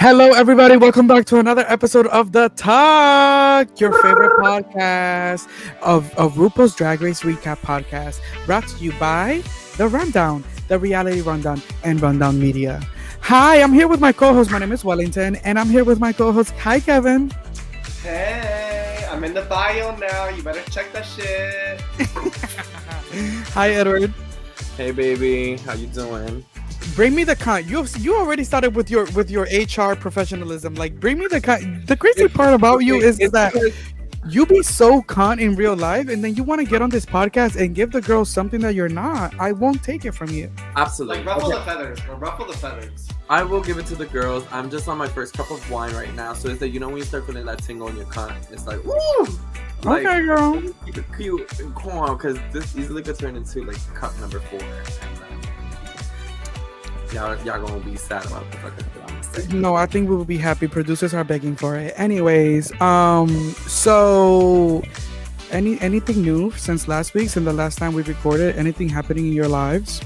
Hello, everybody. Welcome back to another episode of The Talk, your favorite podcast of RuPaul's Drag Race Recap Podcast, brought to you by The Rundown, The Reality Rundown, and Rundown Media. Hi, I'm here with my co-host. My name is Wellington, and I'm here with my co-host. Hi, Kevin. Hey, I'm in the bio now. You better check that shit. Hi, Edward. Hey, baby. How you doing? Bring me the cunt. You already started with your HR professionalism. Like, bring me the cunt. The crazy part about you is that you be so cunt in real life, and then you want to get on this podcast and give the girls something that you're not. I won't take it from you. Absolutely. Like, ruffle the feathers. Or ruffle the feathers. I will give it to the girls. I'm just on my first cup of wine right now, so it's like, when you start feeling that tingle in your cunt, it's like, woo! Like, okay, girl. Keep it cute and calm, because this easily could turn into like cup number 4. Y'all gonna be sad about the fucking thing. No, I think we will be happy. Producers are begging for it. Anyways, so anything new since last week, since the last time we recorded? Anything happening in your lives?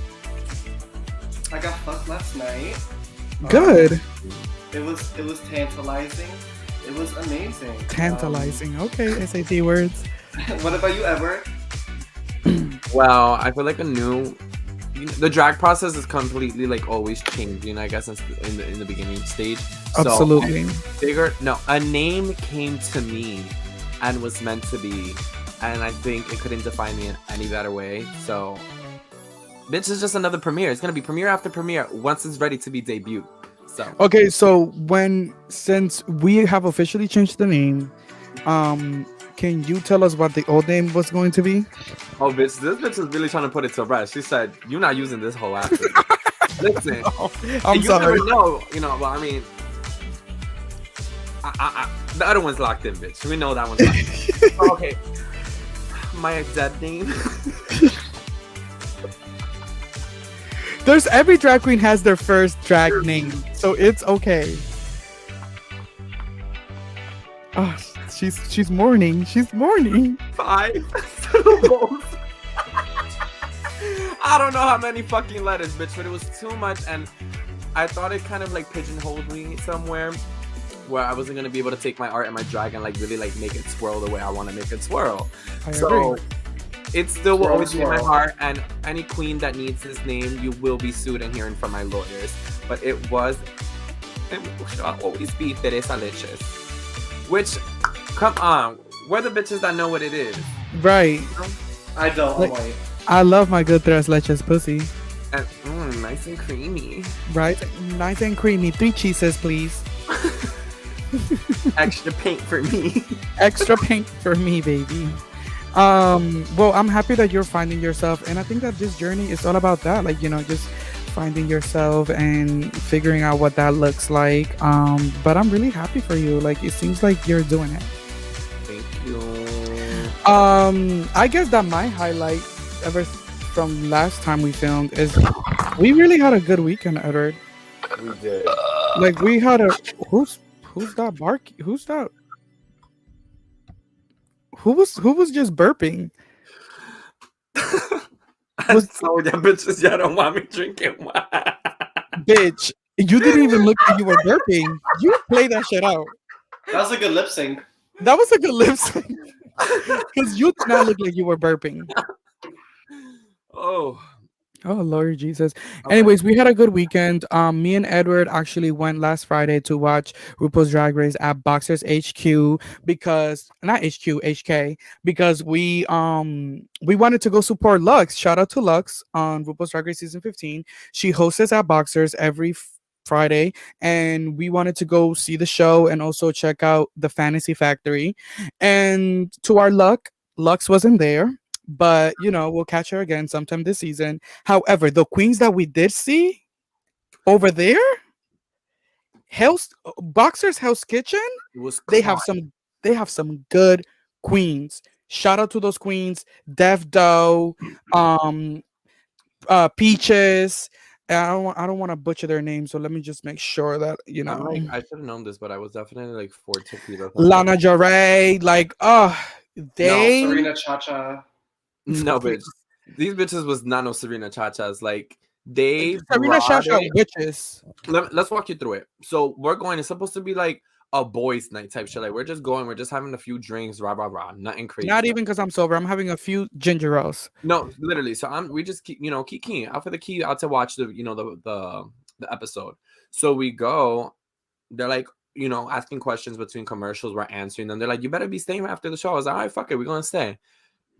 I got fucked last night. Good. It was tantalizing. It was amazing. Tantalizing. Okay, SAT words. What about you, Edward? Well, I feel like the drag process is completely like always changing, I guess, in the beginning stage. Absolutely. So a name came to me and was meant to be, and I think it couldn't define me in any better way. So this is just another premiere. It's gonna be premiere after premiere once it's ready to be debuted. So okay, so since we have officially changed the name, can you tell us what the old name was going to be? Oh, bitch, this bitch is really trying to put it to rest. She said, "You're not using this whole after." Listen, I'm sorry. Never know, well, I mean, the other one's locked in, bitch. We know that one's locked in. Okay, my dead name. Every drag queen has their first drag name, so it's okay. Oh, she's mourning. She's mourning. 5 syllables. I don't know how many fucking letters, bitch, but it was too much, and I thought it kind of like pigeonholed me somewhere where I wasn't gonna be able to take my art and my drag and like really like make it swirl the way I want to make it swirl. So it still will always be in my heart, and any queen that needs this name, you will be sued and hearing from my lawyers. But it shall always be Teresa Leches. Which, come on, we're the bitches that know what it is. Right. I don't. Like, I'm white. I love my good tres leches pussy. And nice and creamy. Right? Nice and creamy. 3 cheeses, please. Extra paint for me. Extra paint for me, baby. Well, I'm happy that you're finding yourself, and I think that this journey is all about that. Like, just finding yourself and figuring out what that looks like. But I'm really happy for you. Like, it seems like you're doing it. Thank you. I guess that my highlight ever from last time we filmed is we really had a good weekend, Edward. We did. Like, we had a who's that bark? Who's that? Who was just burping? I told ya bitches y'all don't want me drinking wine. Bitch, you didn't even look like you were burping. You play that shit out. That was a good lip sync. That was a good lip sync. Because you did not look like you were burping. Oh, Lord Jesus. Okay. Anyways, we had a good weekend. Me and Edward actually went last Friday to watch RuPaul's Drag Race at Boxers HQ because we wanted to go support Lux. Shout out to Lux on RuPaul's Drag Race season 15. She hosts at Boxers every Friday, and we wanted to go see the show and also check out the Fantasy Factory. And to our luck, Lux wasn't there. But, we'll catch her again sometime this season. However, the queens that we did see over there, Boxers Hell's Kitchen, they have some good queens. Shout out to those queens. Dev Doe, Peaches. I don't want to butcher their names, so let me just make sure that I should have known this, but I was definitely like 4 tequilas. Lana Jarre, like they Serena Chacha. No, bitch. These bitches was not no Serena Chachas. Like, They Serena brought shouts out it. witches. Let's walk you through it. So we're going. It's supposed to be like a boys' night type shit. Like we're just going. We're just having a few drinks. Rah rah rah. Nothing Not crazy. even because I'm sober. I'm having a few ginger ales. No, literally. So we just keep keep keying out for the key out to watch the the episode. So we go. They're like asking questions between commercials. We're answering them. They're like, you better be staying after the show. I was like, all right, fuck it, we're gonna stay.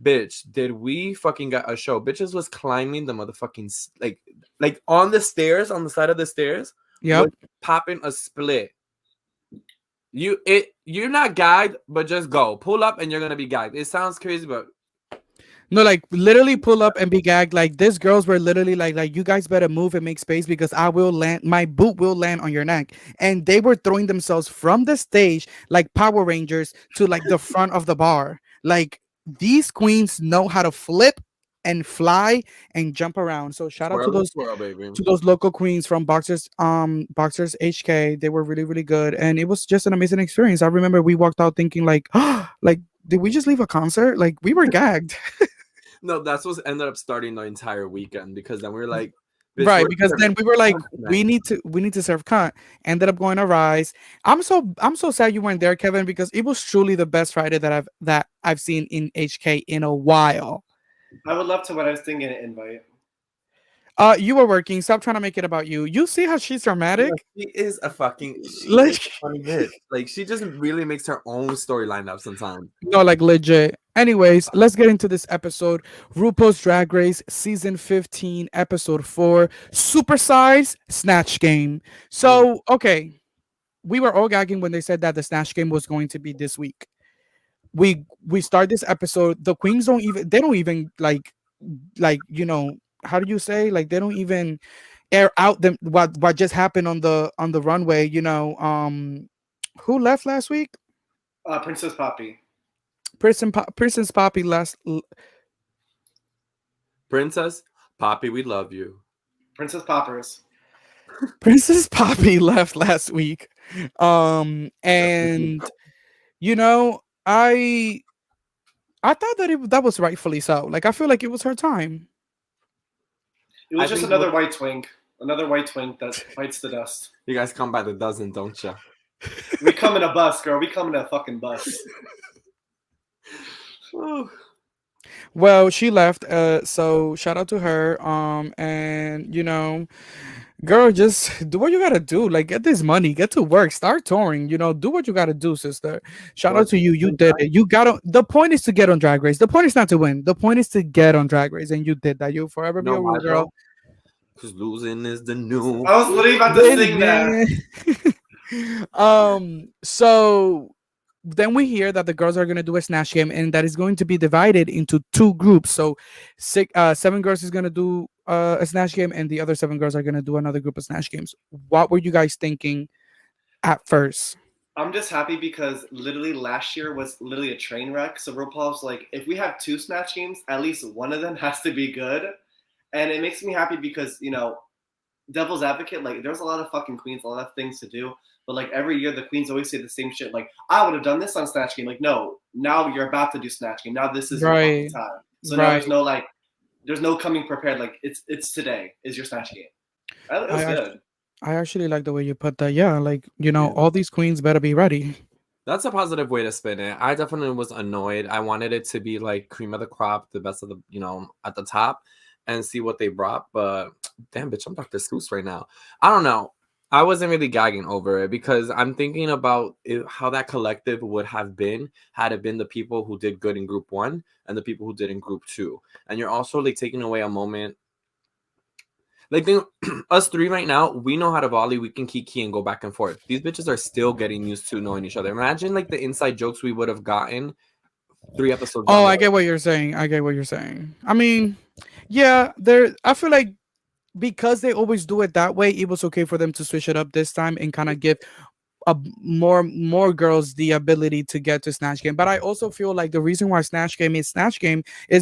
Bitch, did we fucking get a show? Bitches was climbing the motherfucking like on the stairs, on the side of the stairs, Yep. was popping a split. You're not gagged, but just go. Pull up and you're gonna be gagged. It sounds crazy, but No, like literally pull up and be gagged. Like these girls were literally like you guys better move and make space because I will land. My boot will land on your neck. And they were throwing themselves from the stage like Power Rangers to like the front of the bar. Like these queens know how to flip and fly and jump around. So shout out swirl and swirl, baby. to those local queens from Boxers HK. They were really really good and it was just an amazing experience. I remember we walked out thinking like like did we just leave a concert? Like we were gagged. No, that's what ended up starting the entire weekend because then we were like, bitch, Right, we're because here then we were like tonight. we need to serve cunt. Ended up going to Rise. I'm so sad you weren't there, Kevin, because it was truly the best Friday that I've seen in HK in a while. I would love to when I was thinking an invite. You were working. Stop trying to make it about you. You see how she's dramatic? She is a fucking she Like is a funny bitch. Like she just really makes her own storyline up sometimes. no, like legit. Anyways, let's get into this episode. RuPaul's Drag Race season 15, episode 4, Supersized Snatch Game. So, okay, we were all gagging when they said that the Snatch Game was going to be this week. We start this episode. The queens don't even like how do you say, like they don't even air out them what just happened on the runway. Who left last week? Princess Poppy. Princess Poppy Princess Poppy, we love you. Princess Poppers. Princess Poppy left last week. And you know, I thought that that was rightfully so. Like I feel like it was her time. It was I just think another white twink. Another white twink that bites the dust. You guys come by the dozen, don't ya? We come in a bus, girl. We come in a fucking bus. Well, she left. So shout out to her. And girl, just do what you gotta do. Like get this money, get to work, start touring. Do what you gotta do, sister. Shout out to you. You did it. You got on. The point is to get on Drag Race. The point is not to win. The point is to get on Drag Race, and you did that. You'll forever be a rule girl. Because losing is the new. I was literally about to sing that. So then we hear that the girls are going to do a snatch game and that is going to be divided into two groups. So 7 girls is going to do a snatch game and the other 7 girls are going to do another group of snatch games. What were you guys thinking at first? I'm just happy because literally last year was literally a train wreck. So RuPaul's like, if we have 2 snatch games, at least one of them has to be good. And it makes me happy because, devil's advocate, like there's a lot of fucking queens, a lot of things to do. But like every year the queens always say the same shit. Like, I would have done this on Snatch Game. Like, no, now you're about to do Snatch Game. Now this is your fucking time. So now there's no coming prepared. Like it's today is your Snatch Game. It was good. I actually like the way you put that. Yeah, like all these queens better be ready. That's a positive way to spin it. I definitely was annoyed. I wanted it to be like cream of the crop, the best of the at the top, and see what they brought. But damn, bitch, I'm Dr. Seuss right now. I don't know. I wasn't really gagging over it because I'm thinking about how that collective would have been had it been the people who did good in group 1 and the people who did in group 2. And you're also like taking away a moment. Like us 3 right now, we know how to volley. We can kiki and go back and forth. These bitches are still getting used to knowing each other. Imagine like the inside jokes we would have gotten 3 episodes. Oh, I get what you're saying. I mean, yeah, I feel like because they always do it that way, it was okay for them to switch it up this time and kind of give more girls the ability to get to Snatch Game. But I also feel like the reason why Snatch Game is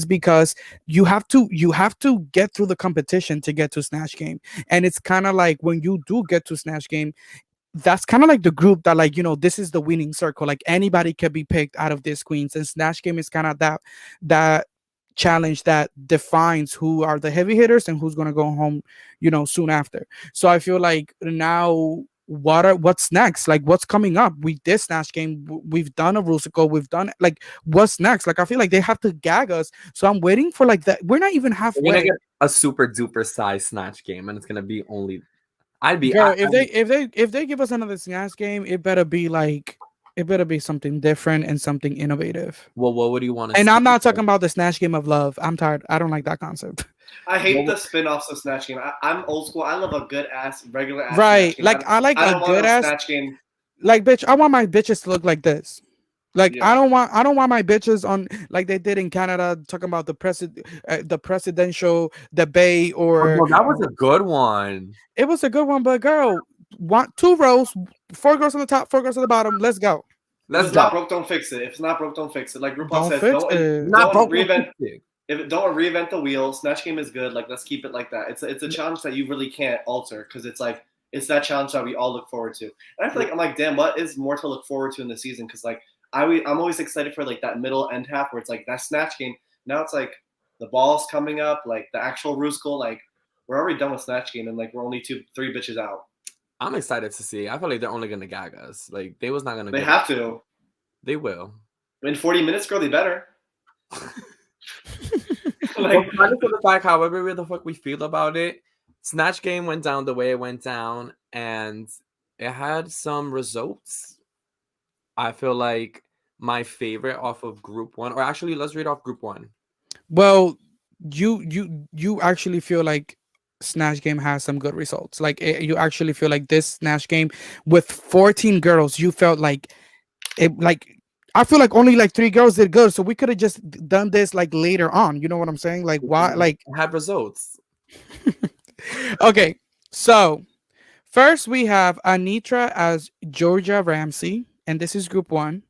because you have to get through the competition to get to Snatch Game. And it's kind of like when you do get to Snatch Game, that's kind of like the group that like this is the winning circle. Like anybody can be picked out of these queens, and Snatch Game is kind of that challenge that defines who are the heavy hitters and who's gonna go home, soon after. So I feel like now what's next? Like what's coming up? We did Snatch Game, we've done a Rusical, we've done like what's next? Like I feel like they have to gag us. So I'm waiting for like that. We're not even We're gonna halfway. get a super duper size Snatch Game, and it's gonna be only. Girl, if they give us another Snatch Game, it better be something different and something innovative. Well, what would you want to And see? I'm not talking about the Snatch Game of love. I'm tired. I don't like that concept. I hate Well, the spin-offs of Snatch Game. I'm old school. I love a good ass, regular ass Right. Snatch Game. Like I like I a don't want good no ass. Snatch Game. Like bitch, I want my bitches to look like this. Like Yeah. I don't want my bitches on like they did in Canada talking about the presidential debate Oh, or no, that was a good one. it was a good one, but girl, want 2 rows, 4 girls on the top, 4 girls on the bottom. Let's go. If Let's it's not go. broke, don't fix it. If it's not broke, don't fix it. Like RuPaul Don't says, fix don't it. Not don't broke. reinvent. Don't reinvent the wheel. Snatch Game is good. Like let's keep it like that. It's a challenge that you really can't alter because it's like it's that challenge that we all look forward to. And I feel like I'm like, damn, what is more to look forward to in the season? Because like I'm always excited for like that middle end half where it's like that Snatch Game. Now it's like the ball's coming up, like the actual Rusical. Like we're already done with Snatch Game and like we're only 3 bitches out. I'm excited to see. I feel like they're only gonna gag us. Like they was not gonna. They have to. They will. In 40 minutes, girl, they better. Like, regardless of the fact, however the fuck we feel about it, Snatch Game went down the way it went down, and it had some results. I feel like my favorite off of Group 1, or actually, let's read off Group 1. Well, you actually feel like Snatch Game has some good results. Like you actually feel like this Snatch Game with 14 girls, you felt like it like I feel like only like 3 girls did good, so we could have just done this like later on. You know what I'm saying? Like why? Like It had results. okay, so first we have Anitra as Georgia Ramsey, and this is Group 1.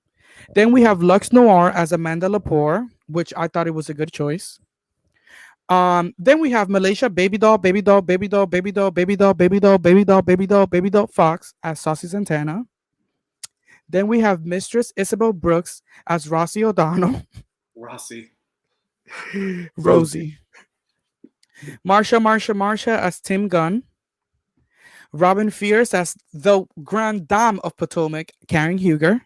Then we have Lux Noir as Amanda Lepore, which I thought it was a good choice. Then we have Malaysia Baby Doll, Baby Doll, Baby Doll, Baby Doll, Baby Doll, Baby Doll, Baby Doll, Baby Doll, Baby Doll Fox as Saucy Santana. Then we have Mistress Isabel Brooks as Rossi O'Donnell, Rossi. Rosie. Marsha as Tim Gunn. Robin Fierce as the Grand Dame of Potomac, Karen Huger.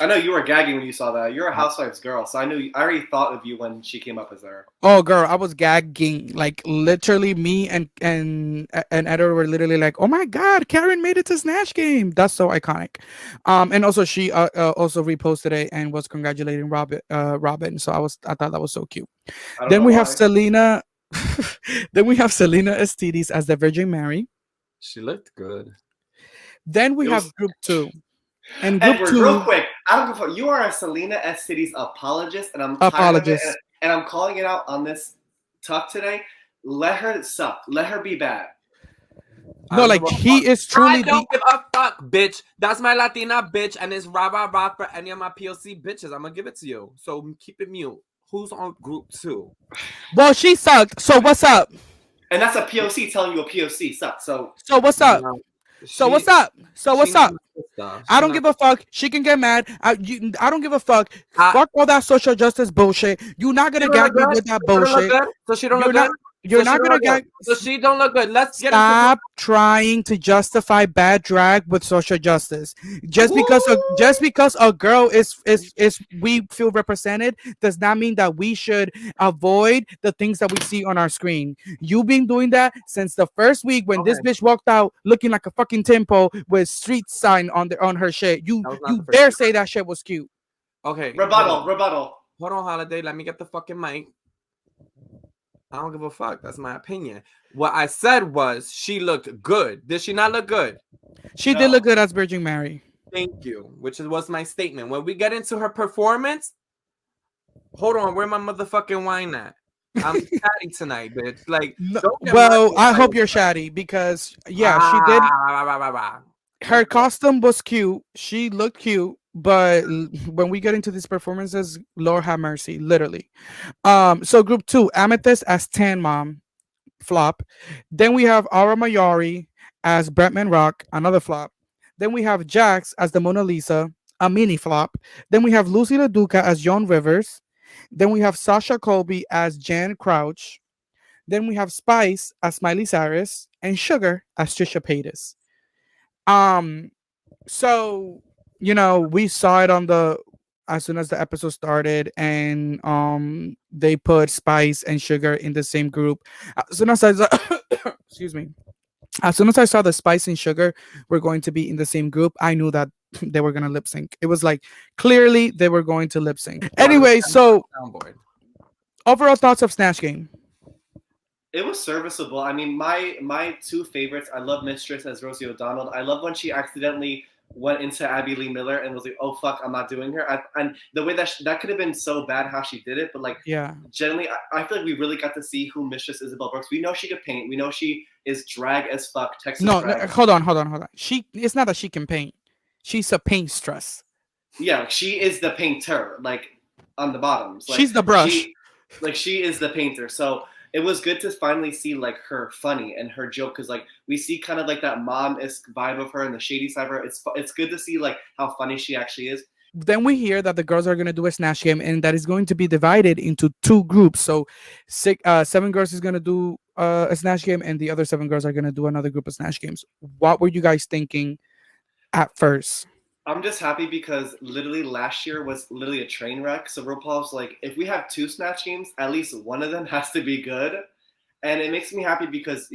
I know you were gagging when you saw that. You're a Housewives girl, so I already thought of you when she came up as her. Oh, girl, I was gagging. Like literally, me and Edward were literally like, "Oh my God, Karen made it to Snatch Game." That's so iconic. And also she also reposted it and was congratulating Robin. So I thought that was so cute. I don't Then know we why. have Selena. Then we have Selena Estides as the Virgin Mary. She looked good. Then we It have was- Group 2. And Group Edward, 2. real quick, I don't give a fuck. You are a Selena S City's apologist, and I'm tired Apologist. of it. And I'm calling it out on this talk today. Let her suck. Let her be bad. I No, don't like give a he fuck. is truly I don't the give a fuck, bitch. That's my Latina bitch, and it's rah rah rah for any of my POC bitches. I'm gonna give it to you. So keep it mute. Who's on Group 2? well, she sucked. So what's up? And that's a POC telling you a POC sucks. So So what's up? So what's up? So what's up? I don't give a fuck. She can get mad. I don't give a fuck. Fuck all that social justice bullshit. You're not gonna gag me with that bullshit. So she don't You're look not. good. You're So not she gonna don't look gag. good. So she don't look good. Let's get Stop trying to justify bad drag with social justice. Just because a girl is we feel represented does not mean that we should avoid the things that we see on our screen. You've been doing that since the first week when this bitch walked out looking like a fucking tempo with street sign on her shit. You dare say that shit was cute? Okay. rebuttal. Hold on, Holiday. Let me get the fucking mic. I don't give a fuck. That's my opinion. What I said was she looked good. Did she not look good? She did look good as Virgin Mary. Thank you. Which was my statement. When we get into her performance, hold on. Where my motherfucking wine at? I'm chatting tonight, bitch. Like, well, I hope you're shatty because she did. Her costume was cute. She looked cute, but when we get into these performances, Lord have mercy, literally. So Group 2, Amethyst as Tan Mom, flop. Then we have Aura Mayari as Bretman Rock, another flop. Then we have Jax as the Mona Lisa, a mini flop. Then we have Lucy LaDuca as Joan Rivers. Then we have Sasha Colby as Jan Crouch. Then we have Spice as Smiley Cyrus and Sugar as Trisha Paytas. Um, so we saw it on the as soon as the episode started, and they put Spice and Sugar in the same group. As soon as I saw, excuse me, as soon as I saw the Spice and Sugar were going to be in the same group, I knew that they were gonna lip sync. It was like clearly they were going to lip sync. Anyway, so Soundboard. overall thoughts of Snatch Game. It was serviceable. I mean, my two favorites. I love Mistress as Rosie O'Donnell. I love when she accidentally went into Abby Lee Miller and was like, "Oh fuck, I'm not doing her." And the way that that could have been so bad how she did it, but like Yeah. generally, I feel like we really got to see who Mistress Isabel Brooks. We know she could paint. We know she is drag as fuck. Texas No, drag. hold on. It's not that she can paint. She's a paintstress. Yeah, she is the painter. Like on the bottoms. Like, She's the brush. She is the painter. So it was good to finally see like her funny and her joke, because like we see kind of like that mom-esque vibe of her and the shady side of her. It's good to see like how funny she actually is. Then we hear that the girls are going to do a Snatch Game, and that is going to be divided into two groups. So seven girls is going to do a Snatch Game, and the other seven girls are going to do another group of Snatch Games. What were you guys thinking at first? I'm just happy because literally last year was literally a train wreck. So RuPaul's like, if we have two Snatch Games, at least one of them has to be good. And it makes me happy because,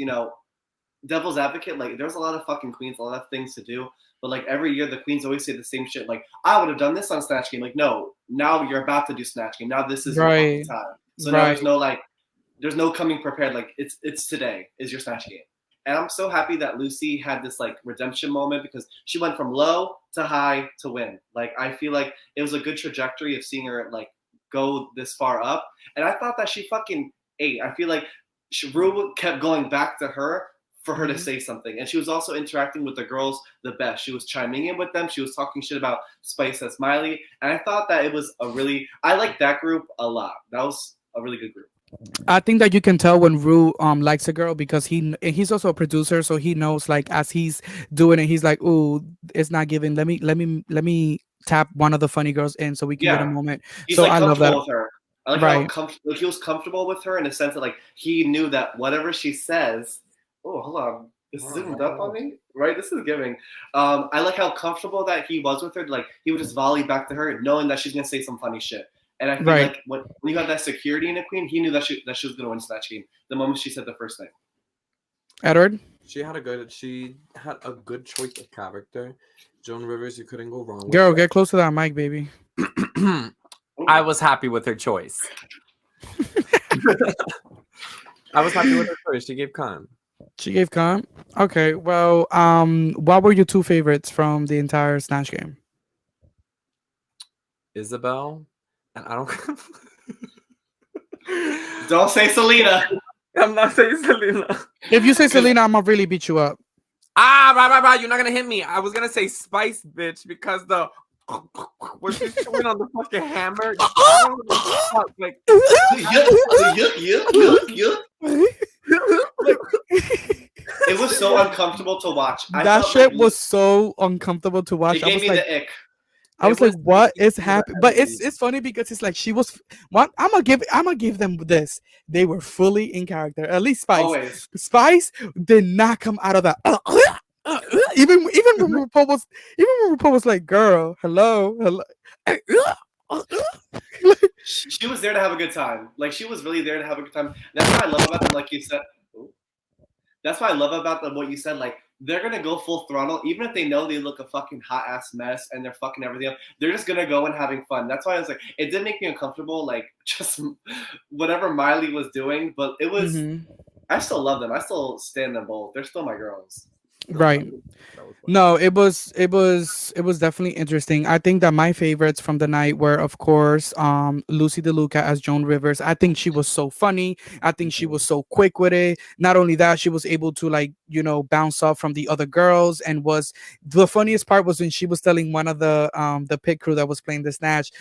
devil's advocate, like there's a lot of fucking queens, a lot of things to do. But like every year the queens always say the same shit. Like, I would have done this on Snatch Game. Like, no, now you're about to do Snatch Game. Now this is your fucking time. So now there's no coming prepared. Like it's today is your Snatch Game. And I'm so happy that Lucy had this like redemption moment because she went from low to high to win. Like I feel like it was a good trajectory of seeing her like go this far up. And I thought that she fucking ate. I feel like Rue kept going back to her for her to say something. And she was also interacting with the girls the best. She was chiming in with them. She was talking shit about Spice and Smiley. And I thought that it was I like that group a lot. That was a really good group. I think that you can tell when Rue likes a girl because he's also a producer, so he knows like as he's doing it, he's like, "Ooh, it's not giving. Let me tap one of the funny girls in so we can get a moment." He's so like I love that. with her. I like how he was comfortable with her in the sense that like he knew that whatever she says. Oh, hold on. Is zoomed up on me? Right? This is giving. I like how comfortable that he was with her. Like he would just volley back to her, knowing that she's gonna say some funny shit. And I feel like when you have that security in a queen, he knew that she was gonna win Snatch Game the moment she said the first thing. Edward, she had a good choice of character. Joan Rivers, you couldn't go wrong. Girl, get close to that mic, baby. I was happy with her choice. I was happy with her choice. She gave Khan. She gave Khan. Okay, well, what were your two favorites from the entire Snatch Game? Isabel. And I don't say Selena. I'm not saying Selena. If you say Selena, I'm gonna really beat you up. Right. You're not gonna hit me. I was gonna say Spice, bitch, because the when she's chewing on the fucking hammer. Like, it was so uncomfortable to watch. That shit was so uncomfortable to watch. It gave me the ick. I was like, "What is happening?" But it's funny because it's like she was. What I'm gonna give them this. They were fully in character. At least Spice. Always. Spice did not come out of that. Even when RuPaul was like, "Girl, hello." She was there to have a good time. Like she was really there to have a good time. That's what I love about them. Like you said, that's what I love about them. What you said, like. They're gonna go full throttle, even if they know they look a fucking hot ass mess and they're fucking everything up. They're just gonna go and having fun. That's why I was like, it did make me uncomfortable, like just whatever Miley was doing. But it was, I still love them. I still stand them both. They're still my girls. Right. No, it was definitely interesting. I think that my favorites from the night were, of course, Lucy DeLuca as Joan Rivers. I think she was so funny. I think she was so quick with it. Not only that, she was able to like, bounce off from the other girls, and was the funniest part was when she was telling one of the pit crew that was playing the Snatch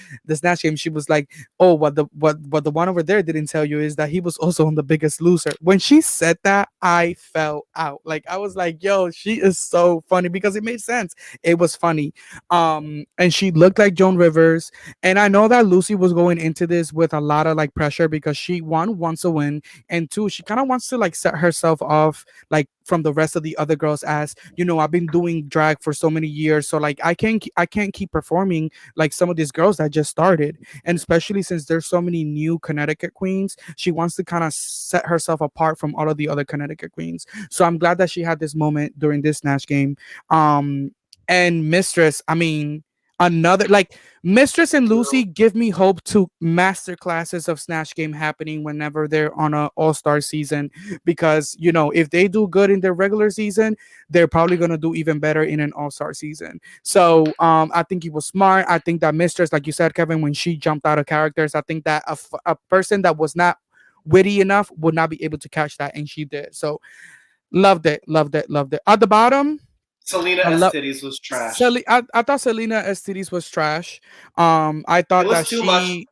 Game. She was like, "Oh, what the one over there didn't tell you is that he was also on The Biggest Loser." When she said that, I fell out. Like I was like, "Yo, she is so funny because it made sense. It was funny. And she looked like Joan Rivers. And I know that Lucy was going into this with a lot of like pressure because she one wants to win, and two, she kind of wants to like set herself off like from the rest of the other girls as, you know, I've been doing drag for so many years, so like I can't keep performing like some of these girls that just started. And especially since there's so many new Connecticut queens, she wants to kind of set herself apart from all of the other Connecticut queens. So I'm glad that she had this moment during this Snatch game. And Mistress, I mean, another like Mistress and Lucy give me hope to master classes of Snatch game happening whenever they're on a all-star season, because you know, if they do good in their regular season, they're probably going to do even better in an all-star season. So I think he was smart. I think that Mistress, like you said, Kevin, when she jumped out of characters, I think that a person that was not witty enough would not be able to catch that, and she did. So loved it, loved it, loved it. At the bottom, Selena I S love titties was trash. I thought Selena STDs was trash. I It thought was that too much. she,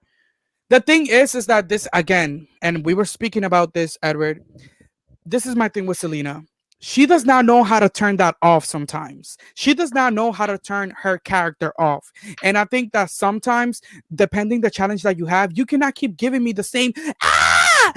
the thing is that this again, and we were speaking about this, Edward. This is my thing with Selena. She does not know how to turn that off sometimes. She does not know how to turn her character off. And I think that sometimes, depending the challenge that you have, you cannot keep giving me the same ah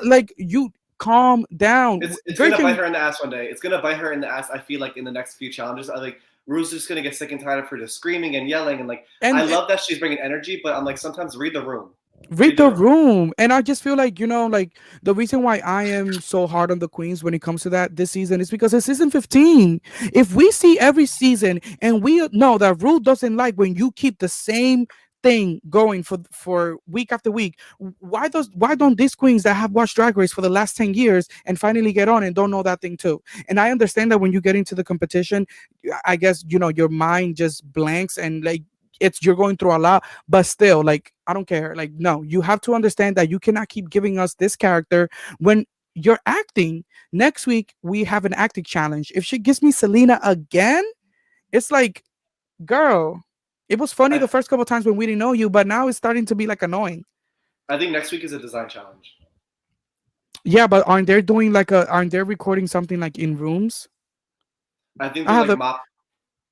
like you calm down. It's Girl, gonna bite can her in the ass one day. It's gonna bite her in the ass. I feel like in the next few challenges, I like Rue's just gonna get sick and tired of her just screaming and yelling and like. I and love that she's bringing energy, but I'm like sometimes read the room. read Read the the room. room. And I just feel like, you know, like the reason why I am so hard on the queens when it comes to that this season is because it's season 15. If we see every season and we know that Rule doesn't like when you keep the same thing going for week after week, why don't these queens that have watched Drag Race for the last 10 years and finally get on and don't know that thing too? And I understand that when you get into the competition, I guess, you know, your mind just blanks and like it's you're going through a lot, but still, like, I don't care. Like, no, you have to understand that you cannot keep giving us this character when you're acting. Next week we have an acting challenge. If she gives me Selena again, it's like, girl, it was funny I the first couple times when we didn't know you, but now it's starting to be like annoying. I think next week is a design challenge. Yeah, but aren't they recording something like in rooms? I think I they're have like the mop.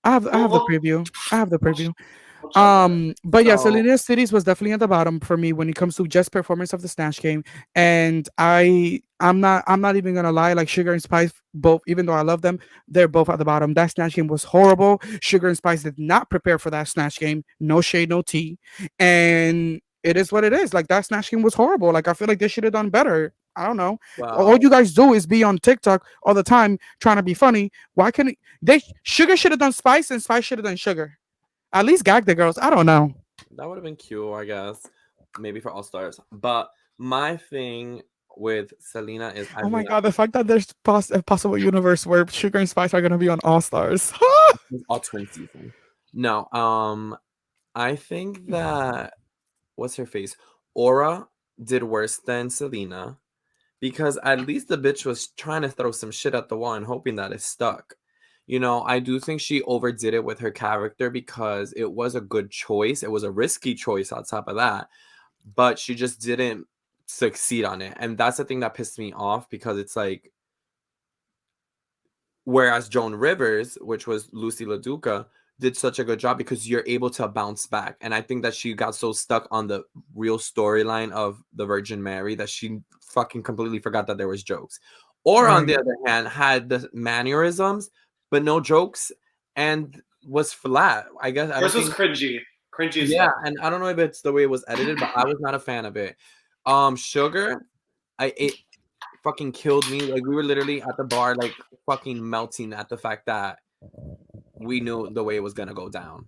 I We'll have the we'll, preview. I have the we'll, ch- preview. we'll check on it. But yeah, So Selena Cities was definitely at the bottom for me when it comes to just performance of the Snatch game. And I'm not even gonna lie, like Sugar and Spice, both, even though I love them, they're both at the bottom. That Snatch game was horrible. Sugar and Spice did not prepare for that Snatch game. No shade, no tea. And it is what it is. Like that Snatch game was horrible. Like I feel like they should have done better. I don't know. All well, you guys do is be on TikTok all the time trying to be funny. Why can't they? Sugar should have done Spice and Spice should have done Sugar. At least gag the girls. I don't know. that would have been cute, I guess. Maybe for All Stars. But my thing with Selena is I Oh my really god, the fact that there's a possible universe where Sugar and Spice are gonna be on All Stars. all twin season. No, I think that what's her face? Aura did worse than Selena because at least the bitch was trying to throw some shit at the wall and hoping that it stuck. You know, I do think she overdid it with her character because it was a good choice. It was a risky choice on top of that, but she just didn't succeed on it. And that's the thing that pissed me off because it's like, whereas Joan Rivers, which was Lucy LaDuca, did such a good job because you're able to bounce back. And I think that she got so stuck on the real storyline of the Virgin Mary that she fucking completely forgot that there was jokes. Or on Right. the other hand, had the mannerisms, but no jokes and was flat. I guess I don't Hers was think cringy. Cringy as yeah, fuck. and I don't know if it's the way it was edited, but I was not a fan of it. Sugar, it fucking killed me. Like we were literally at the bar, like fucking melting at the fact that we knew the way it was gonna go down.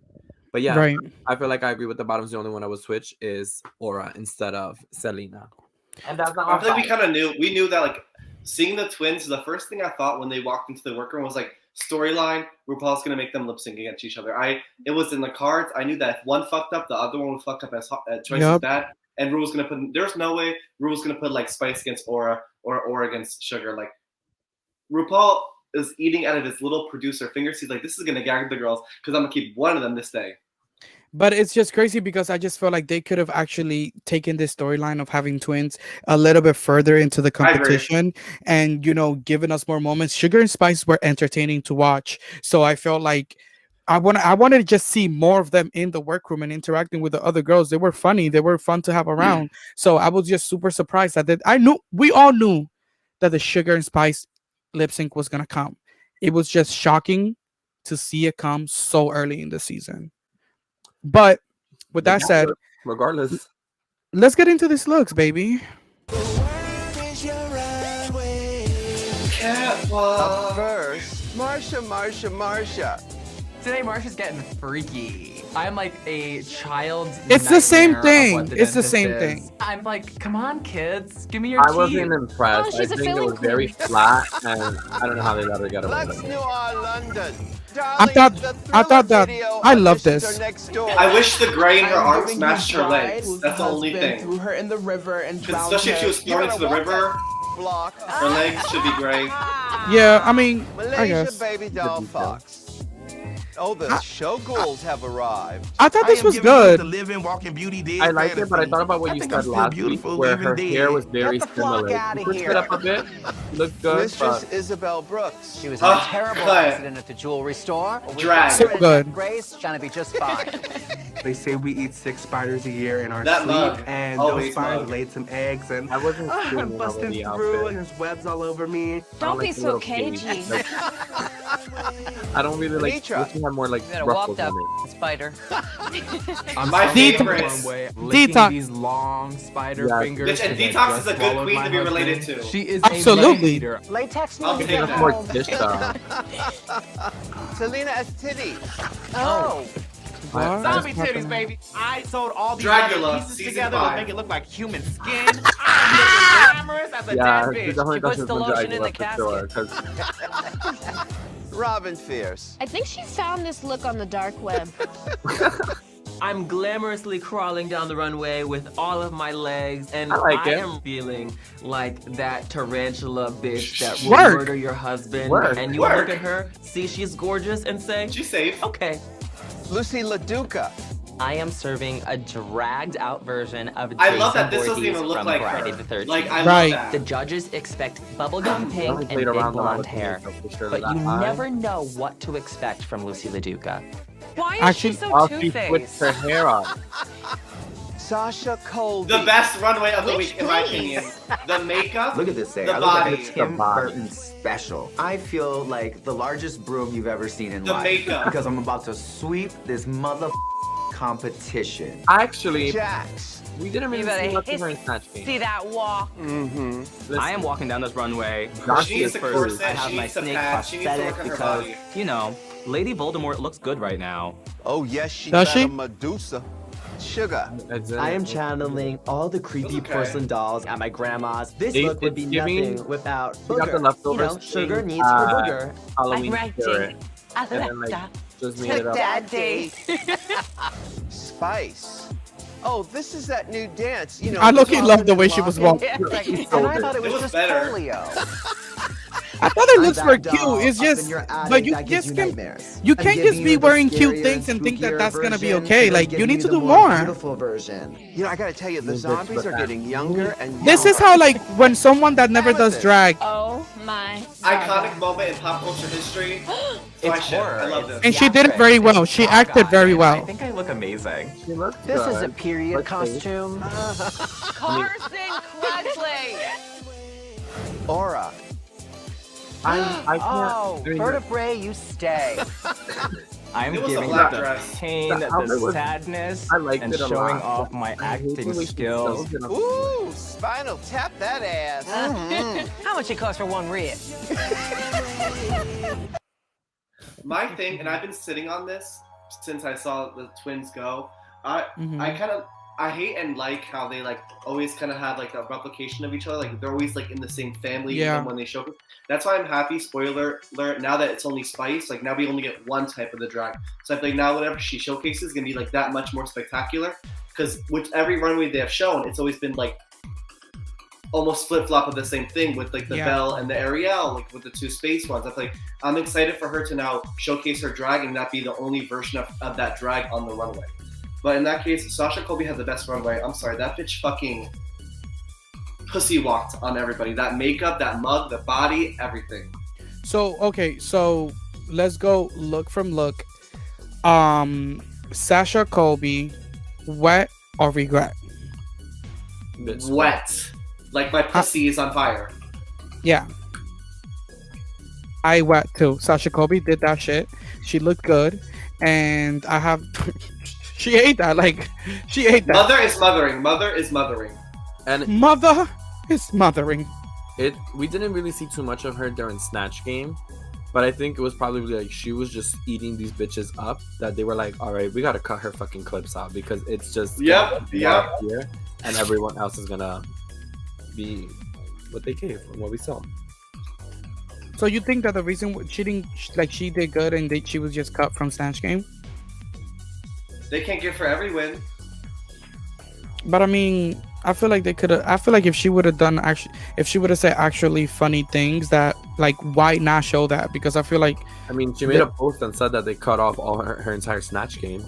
But yeah, Right. I feel like I agree with the bottoms. The only one I would switch is Aura instead of Selena. And that's not I on feel like we fire. kind of knew. We knew that like seeing the twins. The first thing I thought when they walked into the workroom was like storyline. RuPaul's gonna make them lip sync against each other. It was in the cards. I knew that if one fucked up, the other one would fuck up as twice as Yep. bad. And Ru was gonna put. There's no way Ru was gonna put like Spice against Aura or Aura against Sugar. Like RuPaul is eating out of his little producer fingers. He's like, this is gonna gag the girls because I'm gonna keep one of them this day. But it's just crazy because I just feel like they could have actually taken this storyline of having twins a little bit further into the I agree. competition and, given us more moments. Sugar and Spice were entertaining to watch. So I felt like I wanted to just see more of them in the workroom and interacting with the other girls. They were funny. They were fun to have around. So I was just super surprised we all knew that the Sugar and Spice lip sync was gonna come. It was just shocking to see it come so early in the season. But with They that got said, it, regardless. let's get into these looks, baby. Catwalk. First, Marsha. Today, Marsha's getting freaky. I'm like a child's. It's the same nightmare of what thing. the It's the dentist same is. thing. I'm like, come on, kids, give me your I teeth. wasn't impressed. Oh, I she's a think it filling was very queen. flat, and I don't know how they let her get away Let's with New it. London. I thought that I love this. I wish the gray in her I'm arms giving matched you her bride legs. whose That's the only husband thing. Threw her in the river and drowned Especially if she her. was thrown into the river, block. her legs should be gray. Yeah, I mean, I Malaysia guess. baby doll fox. Oh, the show ghouls have arrived. I thought this was good. The living, walking beauty dead I liked it, but I fantasy. thought about what I you think I'm said still last week, beautiful where even her dead. hair was very Get the flock similar. outta You pushed here. it up a bit. She looked good, Mistress but Isabel Brooks. She was in a terrible cut. accident at the jewelry store. Drag. So good. Grace, trying to be just fine. They say we eat 6 spiders a year in our That sleep, mug. and Always those spiders mug. laid some eggs, and I wasn't I'm screaming over busting the through, outfit. and there's webs all over me. I don't Don't be like the so little cagey. cage. Like, I don't really like. Mitra. Wish we had more like You gotta walk ruffles that on it. spider. I'm My so favorite. Runway, Detox. licking these long spider Yeah. fingers. Bitch, and 'cause I Detox just is a good swallowed queen my to be related husband. to. She is Absolutely. a leader. Latex I'll means take get that. More home. dish style. Selena Estidi. Oh, What? Zombie titties, baby. I sewed all these Dracula, pieces season together 5. to make it look like human skin. I'm looking glamorous as a Yeah, dead she bitch. definitely She puts does the some lotion in the Dracula for sure. 'Cause Robin Fierce. I think she found this look on the dark web. I'm glamorously crawling down the runway with all of my legs, and I like it. am feeling like that tarantula bitch that will Work. murder your husband. Work. And you Work. look at her, see she's gorgeous, and say, She's safe. okay. Lucy LaDuca. I am serving a dragged out version of I love that this doesn't even look from like Friday her. the 13th. Like, I Right. love The that. judges expect bubblegum I pink only and played big around a lot blonde with hair. the makeup for sure. But That you eye. never know what to expect from Lucy LaDuca. Why is Actually, she so Oh, she flipped two-faced? her hair up. Sasha Colby. The best runway of the Which week, in my place? opinion. The makeup, Look at this thing. the I look like body, a Tim The body. Burton special. I feel like the largest broom you've ever seen in The life. makeup. Because I'm about to sweep this mother competition. Actually, Jax. we didn't really You better see much of hiss- her in Snatch Game. see that walk. Mm-hmm. I am walking down this runway. She needs to first. corset, I have she my needs to snake patch, she needs to prosthetic work on her because, body. you know, Lady Voldemort looks good right now. Oh, yes, she Does got she? a Medusa. Sugar. I am channeling all the creepy okay. porcelain dolls at my grandma's. This It- look would be it's giving- nothing without We got the booger. leftovers. You know, sugar thing, needs her booger. Halloween I'm right spirit. I And then like just made it up. Daddy. Spice. Oh, this is that new dance. You know, I look-y dropping loved the way and she was locking. walking. And I thought it It was was just better. polio. I thought her I'm looks that were doll cute. It's up in just, your attic but you that gives just you can't. nightmares. You I'm can't giving just you be the wearing cute scarier, things and think that spookier that's gonna be version, okay. and I'm Like, you giving need to the do more more. beautiful version. You know, I gotta tell you, the Little bit, zombies are but getting younger and younger. This is how, like, when someone that never does drag, Oh my. Iconic moment in pop culture history. So I It's ship. horror. I love this. and she did it very well. She acted very I well. think I look amazing. She looks This good. is a period Let's see. costume. Carson Kressley. Aura. I can't. Oh, I mean, vertebrae, you stay. I'm It was a giving black the dress. pain, The outfit the was- sadness, I liked and it a showing lot. off my I hate the acting way she skills. sells it. Ooh, Spinal tap that ass. How much it cost for one rib? My thing, and I've been sitting on this since I saw the twins go. I Mhm. kind of I hate and like how they like always kind of have like a replication of each other. Like they're always like in the same family Yeah. even when they show. That's why I'm happy. Spoiler alert! Now that it's only Spice, like now we only get one type of the drag. So I feel like now whatever she showcases is gonna be like that much more spectacular. Because with every runway they have shown, it's always been like almost flip flop of the same thing with like the Yeah. Belle and the Ariel, like with the two space ones. I feel like I'm excited for her to now showcase her drag and not be the only version of that drag on the runway. But in that case, Sasha Colby had the best runway. I'm sorry, that bitch fucking pussy walked on everybody. That makeup, that mug, the body, everything. So okay, so let's go look from look. Sasha Colby, wet or regret? Wet. Like my pussy is on fire. Yeah. I wet too. Sasha Colby did that shit. She looked good. And I have she ate that. Like she ate that. Mother is mothering. Mother is mothering. And Mother is mothering. we didn't really see too much of her during Snatch Game, but I think it was probably like she was just eating these bitches up that they were like, all right, we gotta cut her fucking clips out because it's just Yep. here, and everyone else is gonna be what they gave and what we saw. So you think that the reason she didn't like she did good and she was just cut from Snatch Game? They can't give her every win. But I mean, I feel like they could have. I feel like if she would have done actually, if she would have said actually funny things, that like why not show that? Because I feel like, I mean, she made a post and said that they cut off all her entire Snatch Game.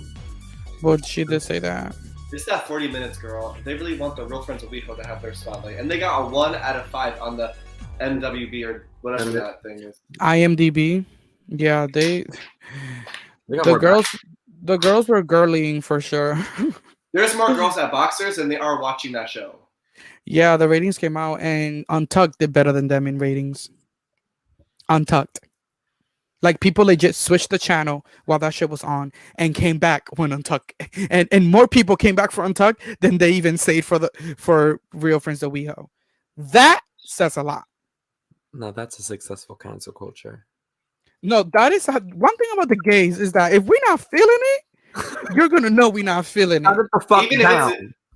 well, she did say that. It's that 40 minutes, girl. They really want the Real Friends of WeHo to have their spotlight, and they got a 1 out of 5 on the MWB or whatever that thing is. IMDb, yeah, They got the more girls were girlying for sure. There's more girls at Boxers than they are watching that show. Yeah, the ratings came out and Untucked did better than them in ratings. Untucked. Like people legit switched the channel while that shit was on and came back when Untucked, and more people came back for Untucked than they even stayed for Real Friends of WeHo. That says a lot. No, that's a successful cancel culture. No, that is one thing about the gays is that if we're not feeling it, you're gonna know we're not feeling it. The fuck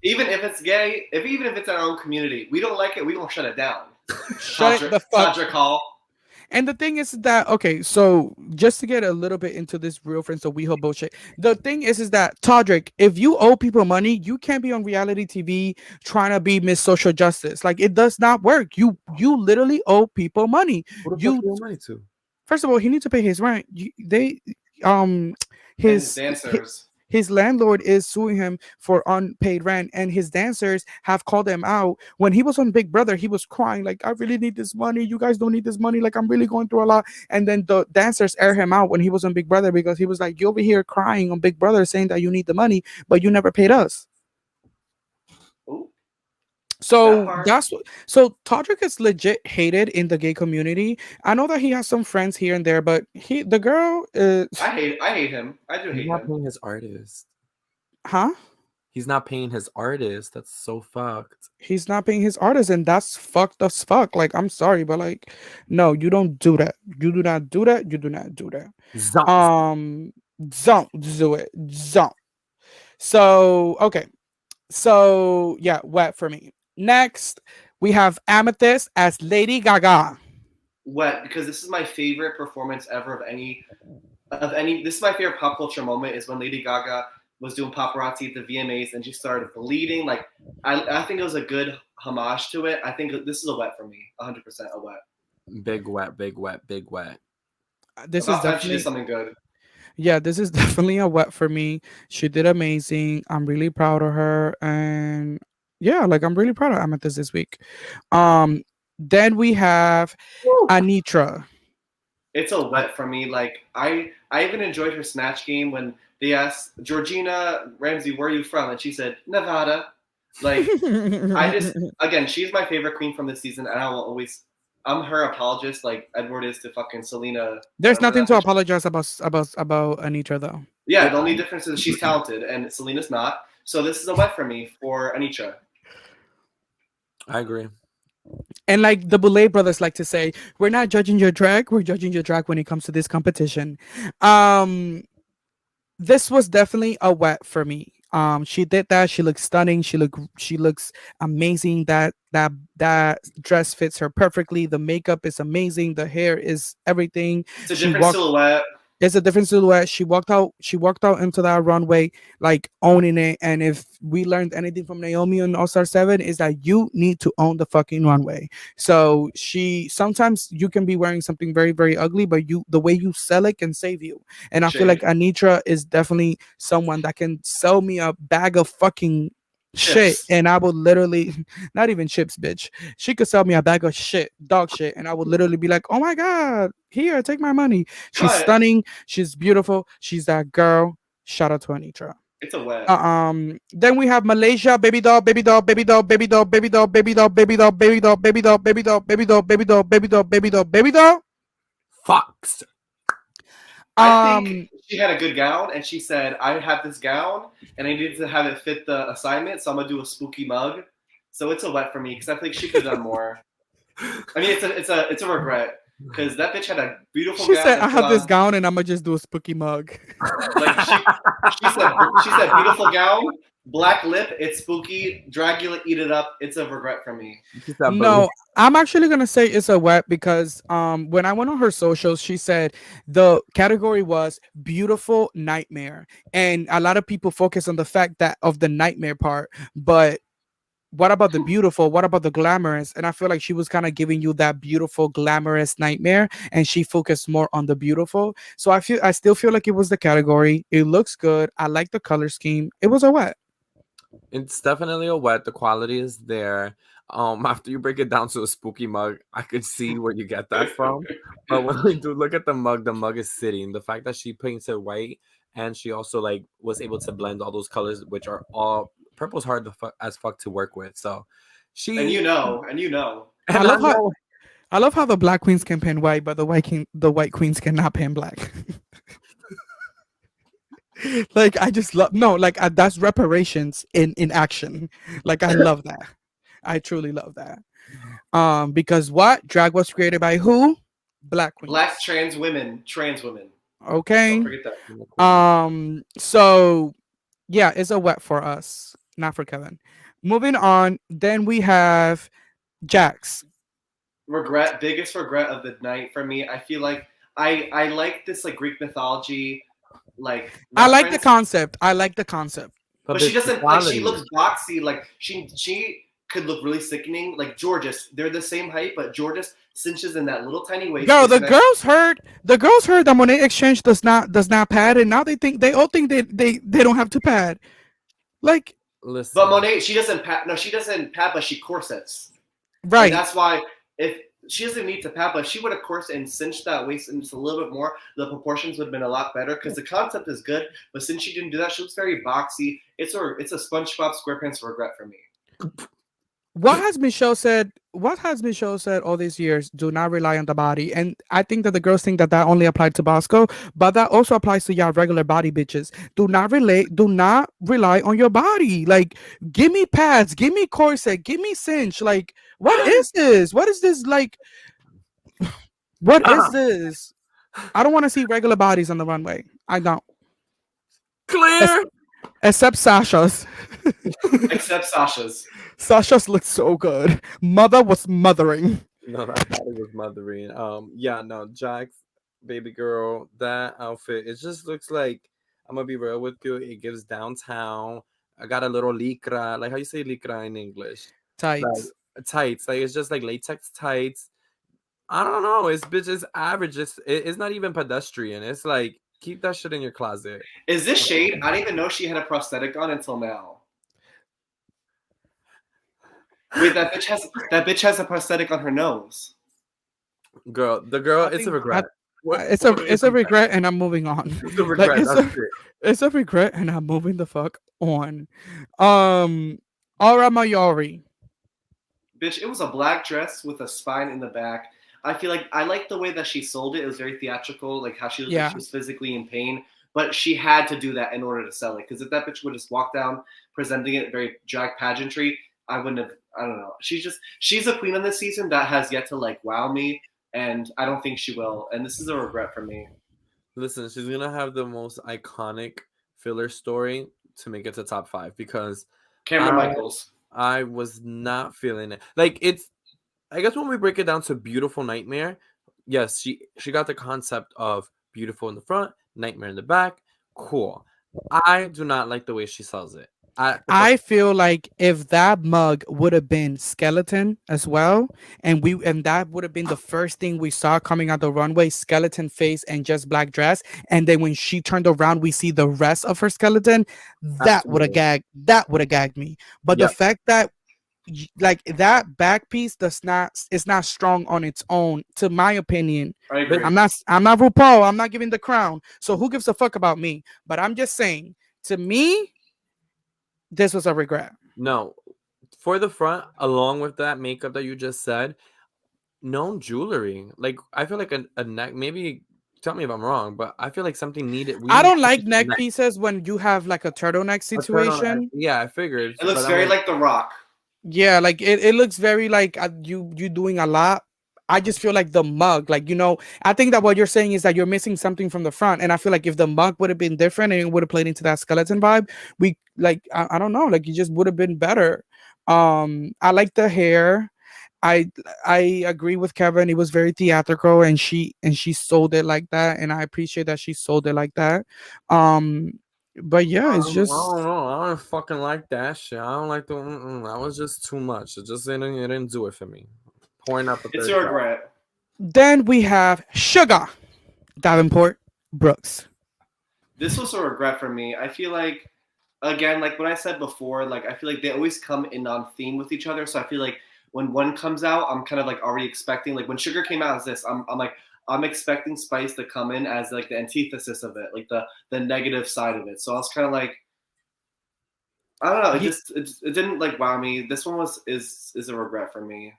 Even if it's gay, even if it's our own community, we don't like it. We gonna shut it down. Shut it the fuck. Todrick Hall. And the thing is that okay, so just to get a little bit into this Real Friends of WeHo bullshit, the thing is that Todrick, if you owe people money, you can't be on reality TV trying to be Miss Social Justice. Like it does not work. You literally owe people money. What the fuck do you owe money to? First of all, he needs to pay his rent. His dancers. His landlord is suing him for unpaid rent, and his dancers have called him out. When he was on Big Brother, he was crying like, "I really need this money. You guys don't need this money. Like, I'm really going through a lot." And then the dancers air him out when he was on Big Brother because he was like, "You over here crying on Big Brother saying that you need the money, but you never paid us." Ooh. So so Todrick is legit hated in the gay community. I know that he has some friends here and there, but the girl I hate him. I do hate He's not him. paying his artist. Huh? He's not paying his artist. That's so fucked. He's not paying his artist, and that's fucked as fuck. Like, I'm sorry, but like, no, you don't do that. You do not do that. You do not do that. Don't do it. Don't. So okay. So yeah, wet for me. Next, we have Amethyst as Lady Gaga. Wet, because this is my favorite performance ever of any. This is my favorite pop culture moment is when Lady Gaga was doing paparazzi at the VMAs and she started bleeding. Like I think it was a good homage to it. I think this is a wet for me, 100% a wet. Big wet, big wet, big wet. This About is time she definitely did something good. Yeah, this is definitely a wet for me. She did amazing. I'm really proud of her, and yeah, like I'm really proud of Amethyst this week. Then we have Anitra. It's a wet for me. Like I even enjoyed her Snatch Game when they asked Georgina Ramsey, "Where are you from?" and she said Nevada. Like again, she's my favorite queen from this season, and I will always. I'm her apologist, like Edward is to fucking Selena. There's nothing to apologize about Anitra though. Yeah, the only difference is she's talented and Selena's not. So this is a wet for me for Anitra. I agree. And like the Boulay brothers like to say, we're not judging your drag, we're judging your drag when it comes to this competition. This was definitely a wet for me. She did that. She looks stunning. She looks amazing. That dress fits her perfectly. The makeup is amazing. The hair is everything. It's a different silhouette. It's a different silhouette. She walked out. She walked out into that runway like owning it. And if we learned anything from Naomi on All Star 7, is that you need to own the fucking runway. So she sometimes you can be wearing something very very ugly, but the way you sell it can save you. And I feel like Shade. Anitra is definitely someone that can sell me a bag of fucking shit, Chips. and I would literally not even chips, bitch. She could sell me a bag of shit, dog shit, and I would literally be like, oh my god, here, take my money. She's Cut. stunning, she's beautiful, she's that girl. Shout out to Anitra. It's a wet. Then we have Malaysia, baby doll, baby doll, baby doll, baby doll, baby doll, baby doll, baby doll, baby doll, baby doll, baby doll, baby doll, baby doll, baby doll, baby doll, baby doll. Fox. I think she had a good gown, and she said, "I have this gown, and I needed to have it fit the assignment, so I'm gonna do a spooky mug." So it's a wet for me because I think she could have done more. I mean, it's a regret because that bitch had a beautiful. She gown said, and "I put have this on- gown, and I'm gonna just do a spooky mug." Like she said, beautiful gown, black lip. It's spooky. Dragula, eat it up. It's a regret for me. No, I'm actually gonna say it's a wet because when I went on her socials, she said the category was beautiful nightmare, and a lot of people focus on the fact that of the nightmare part, but what about the beautiful? What about the glamorous? And I feel like she was kind of giving you that beautiful, glamorous nightmare, and she focused more on the beautiful. So I still feel like it was the category. It looks good. I like the color scheme. It was a wet. It's definitely a wet. The quality is there. After you break it down to a spooky mug, I could see where you get that from. But when we do look at the mug is sitting. The fact that she paints it white and she also like was able to blend all those colors, which are all purple's hard as fuck to work with. So she And you know. I love how the black queens can paint white, but the white queens cannot paint black. Like I just love that's reparations in action. Like I love that. I truly love that. Because what drag was created by who? Black queens. Black trans women. Okay. Don't forget that. So yeah, it's a wet for us, not for Kevin. Moving on, then we have Jax. Biggest regret of the night for me. I feel like I like this like Greek mythology, like I like the reference, concept. but she doesn't like. She looks boxy. Like she could look really sickening. Like Georges, they're the same height, but Georges cinches in that little tiny waist. Girl, the girls heard that Monet Exchange does not pad, and now they all think they don't have to pad. Like, listen. But Monet, she doesn't pad. No, she doesn't pad, but she corsets. Right. And that's why if she doesn't need to pad, but she would have corset and cinched that waist and just a little bit more, the proportions would have been a lot better because the concept is good. But since she didn't do that, she looks very boxy. It's a SpongeBob SquarePants regret for me. What has Michelle said all these years? Do not rely on the body. And I think that the girls think that only applied to Bosco, but that also applies to y'all regular body bitches. Do not rely on your body. Like, give me pads, give me corset, give me cinch. Like, what is this? What is this? Like, what is this? I don't want to see regular bodies on the runway. I don't. Clear. Except Sasha's. Except Sasha's. Sasha's looked so good. Mother was mothering. No, that body was mothering. Yeah, no, Jax, baby girl, that outfit, it just looks like, I'm gonna be real with you, it gives downtown. I got a little lycra, like how you say lycra in English? Tights. Like, tights, like it's just like latex tights. I don't know, it's average. It's not even pedestrian. It's like, keep that shit in your closet. Is this shade? I didn't even know she had a prosthetic on until now. Wait, that bitch has a prosthetic on her nose. Girl, it's a regret. It's a regret, and I'm moving on. It's a regret. It's a regret, and I'm moving the fuck on. Aura Mayori. Bitch, it was a black dress with a spine in the back. I feel like I like the way that she sold it. It was very theatrical, like how she looked like she was physically in pain. But she had to do that in order to sell it. Because if that bitch would just walk down presenting it very drag pageantry, I wouldn't have. I don't know. She's a queen on this season that has yet to like wow me, and I don't think she will. And this is a regret for me. Listen, she's gonna have the most iconic filler story to make it to top 5 because Cameron Michaels. I was not feeling it. Like it's, I guess when we break it down to beautiful nightmare, yes, she got the concept of beautiful in the front, nightmare in the back. Cool. I do not like the way she sells it. I feel like if that mug would have been skeleton as well, and that would have been the first thing we saw coming out the runway, skeleton face and just black dress, and then when she turned around, we see the rest of her skeleton. That would have Absolutely. gagged. That would have gagged me. But the Yep. fact that like that back piece does not is not strong on its own, to my opinion. I agree. I'm not RuPaul. I'm not giving the crown. So who gives a fuck about me? But I'm just saying, to me, this was a regret. No, for the front, along with that makeup that you just said, no jewelry. Like I feel like a neck. Maybe tell me if I'm wrong, but I feel like something needed. I don't like neck pieces when you have like a turtleneck situation. Yeah, I figured. It looks but very I'm like The Rock. Yeah, like it looks very like you doing a lot. I just feel like the mug, like, I think that what you're saying is that you're missing something from the front. And I feel like if the mug would have been different and it would have played into that skeleton vibe, we like, I don't know, like it just would have been better. I like the hair. I agree with Kevin. It was very theatrical and she sold it like that. And I appreciate that she sold it like that. But yeah, it's I just, don't know. I don't fucking like that shit. I don't like the. That was just too much. It didn't do it for me. Pouring out the. It's third a cup. regret. then we have Sugar Davenport Brooks. This was a regret for me. I feel like, again, like what I said before, like I feel like they always come in on theme with each other. So I feel like when one comes out, I'm kind of like already expecting, like when Sugar came out as this, I'm expecting Spice to come in as like the antithesis of it, like the negative side of it. So I was kind of like, I don't know, it didn't like wow me. This one is a regret for me.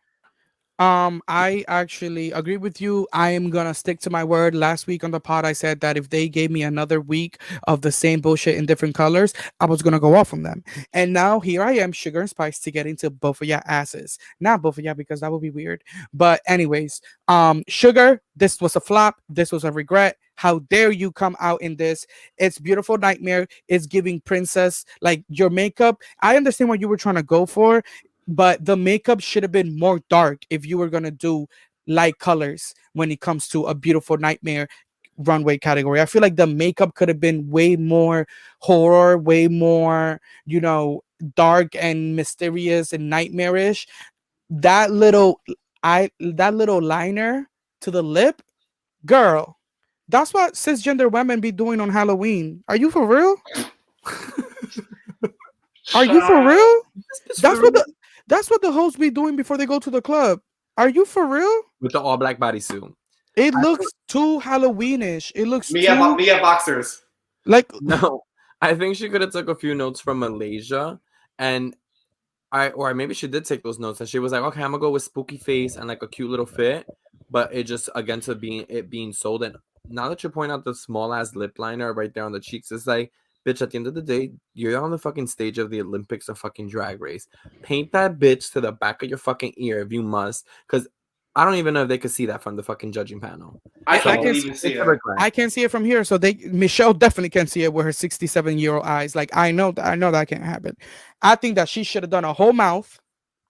I actually agree with you. I am gonna stick to my word. Last week on the pod, I said that if they gave me another week of the same bullshit in different colors, I was gonna go off on them. And now here I am, Sugar and Spice, to get into both of your asses. Not both of you, because that would be weird. But anyways, Sugar, this was a flop. This was a regret. How dare you come out in this? It's beautiful nightmare. It's giving princess. Like your makeup. I understand what you were trying to go for, but the makeup should have been more dark if you were gonna do light colors when it comes to a beautiful nightmare runway category. I feel like the makeup could have been way more horror, way more, dark and mysterious and nightmarish. That little liner to the lip, girl, that's what cisgender women be doing on Halloween. Are you for real? Are you for real? That's what the hosts be doing before they go to the club. Are you for real? With the all black bodysuit. It looks too Halloweenish. It looks Mia too boxers. like No, I think she could have took a few notes from Malaysia, and or maybe she did take those notes, and she was like, okay, I'm gonna go with spooky face and like a cute little fit, but it just again to being sold. And now that you point out the small ass lip liner right there on the cheeks, it's like, bitch, at the end of the day, you're on the fucking stage of the Olympics of fucking Drag Race. Paint that bitch to the back of your fucking ear if you must, because I don't even know if they could see that from the fucking judging panel. I can't even see it. I can't see it from here. So Michelle definitely can see it with her 67-year-old eyes. Like I know that can't happen. I think that she should have done a whole mouth,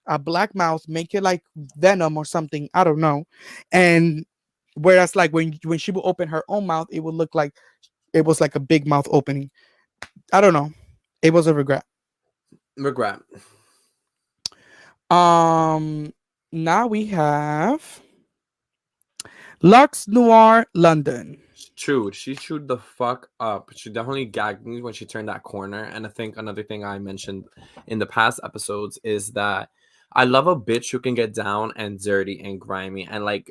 a black mouth, make it like Venom or something. I don't know. And whereas like when she would open her own mouth, it would look like it was like a big mouth opening. I don't know. It was a regret. Regret. Now we have Lux Noir London. True. She chewed the fuck up. She definitely gagged me when she turned that corner. And I think another thing I mentioned in the past episodes is that I love a bitch who can get down and dirty and grimy. And like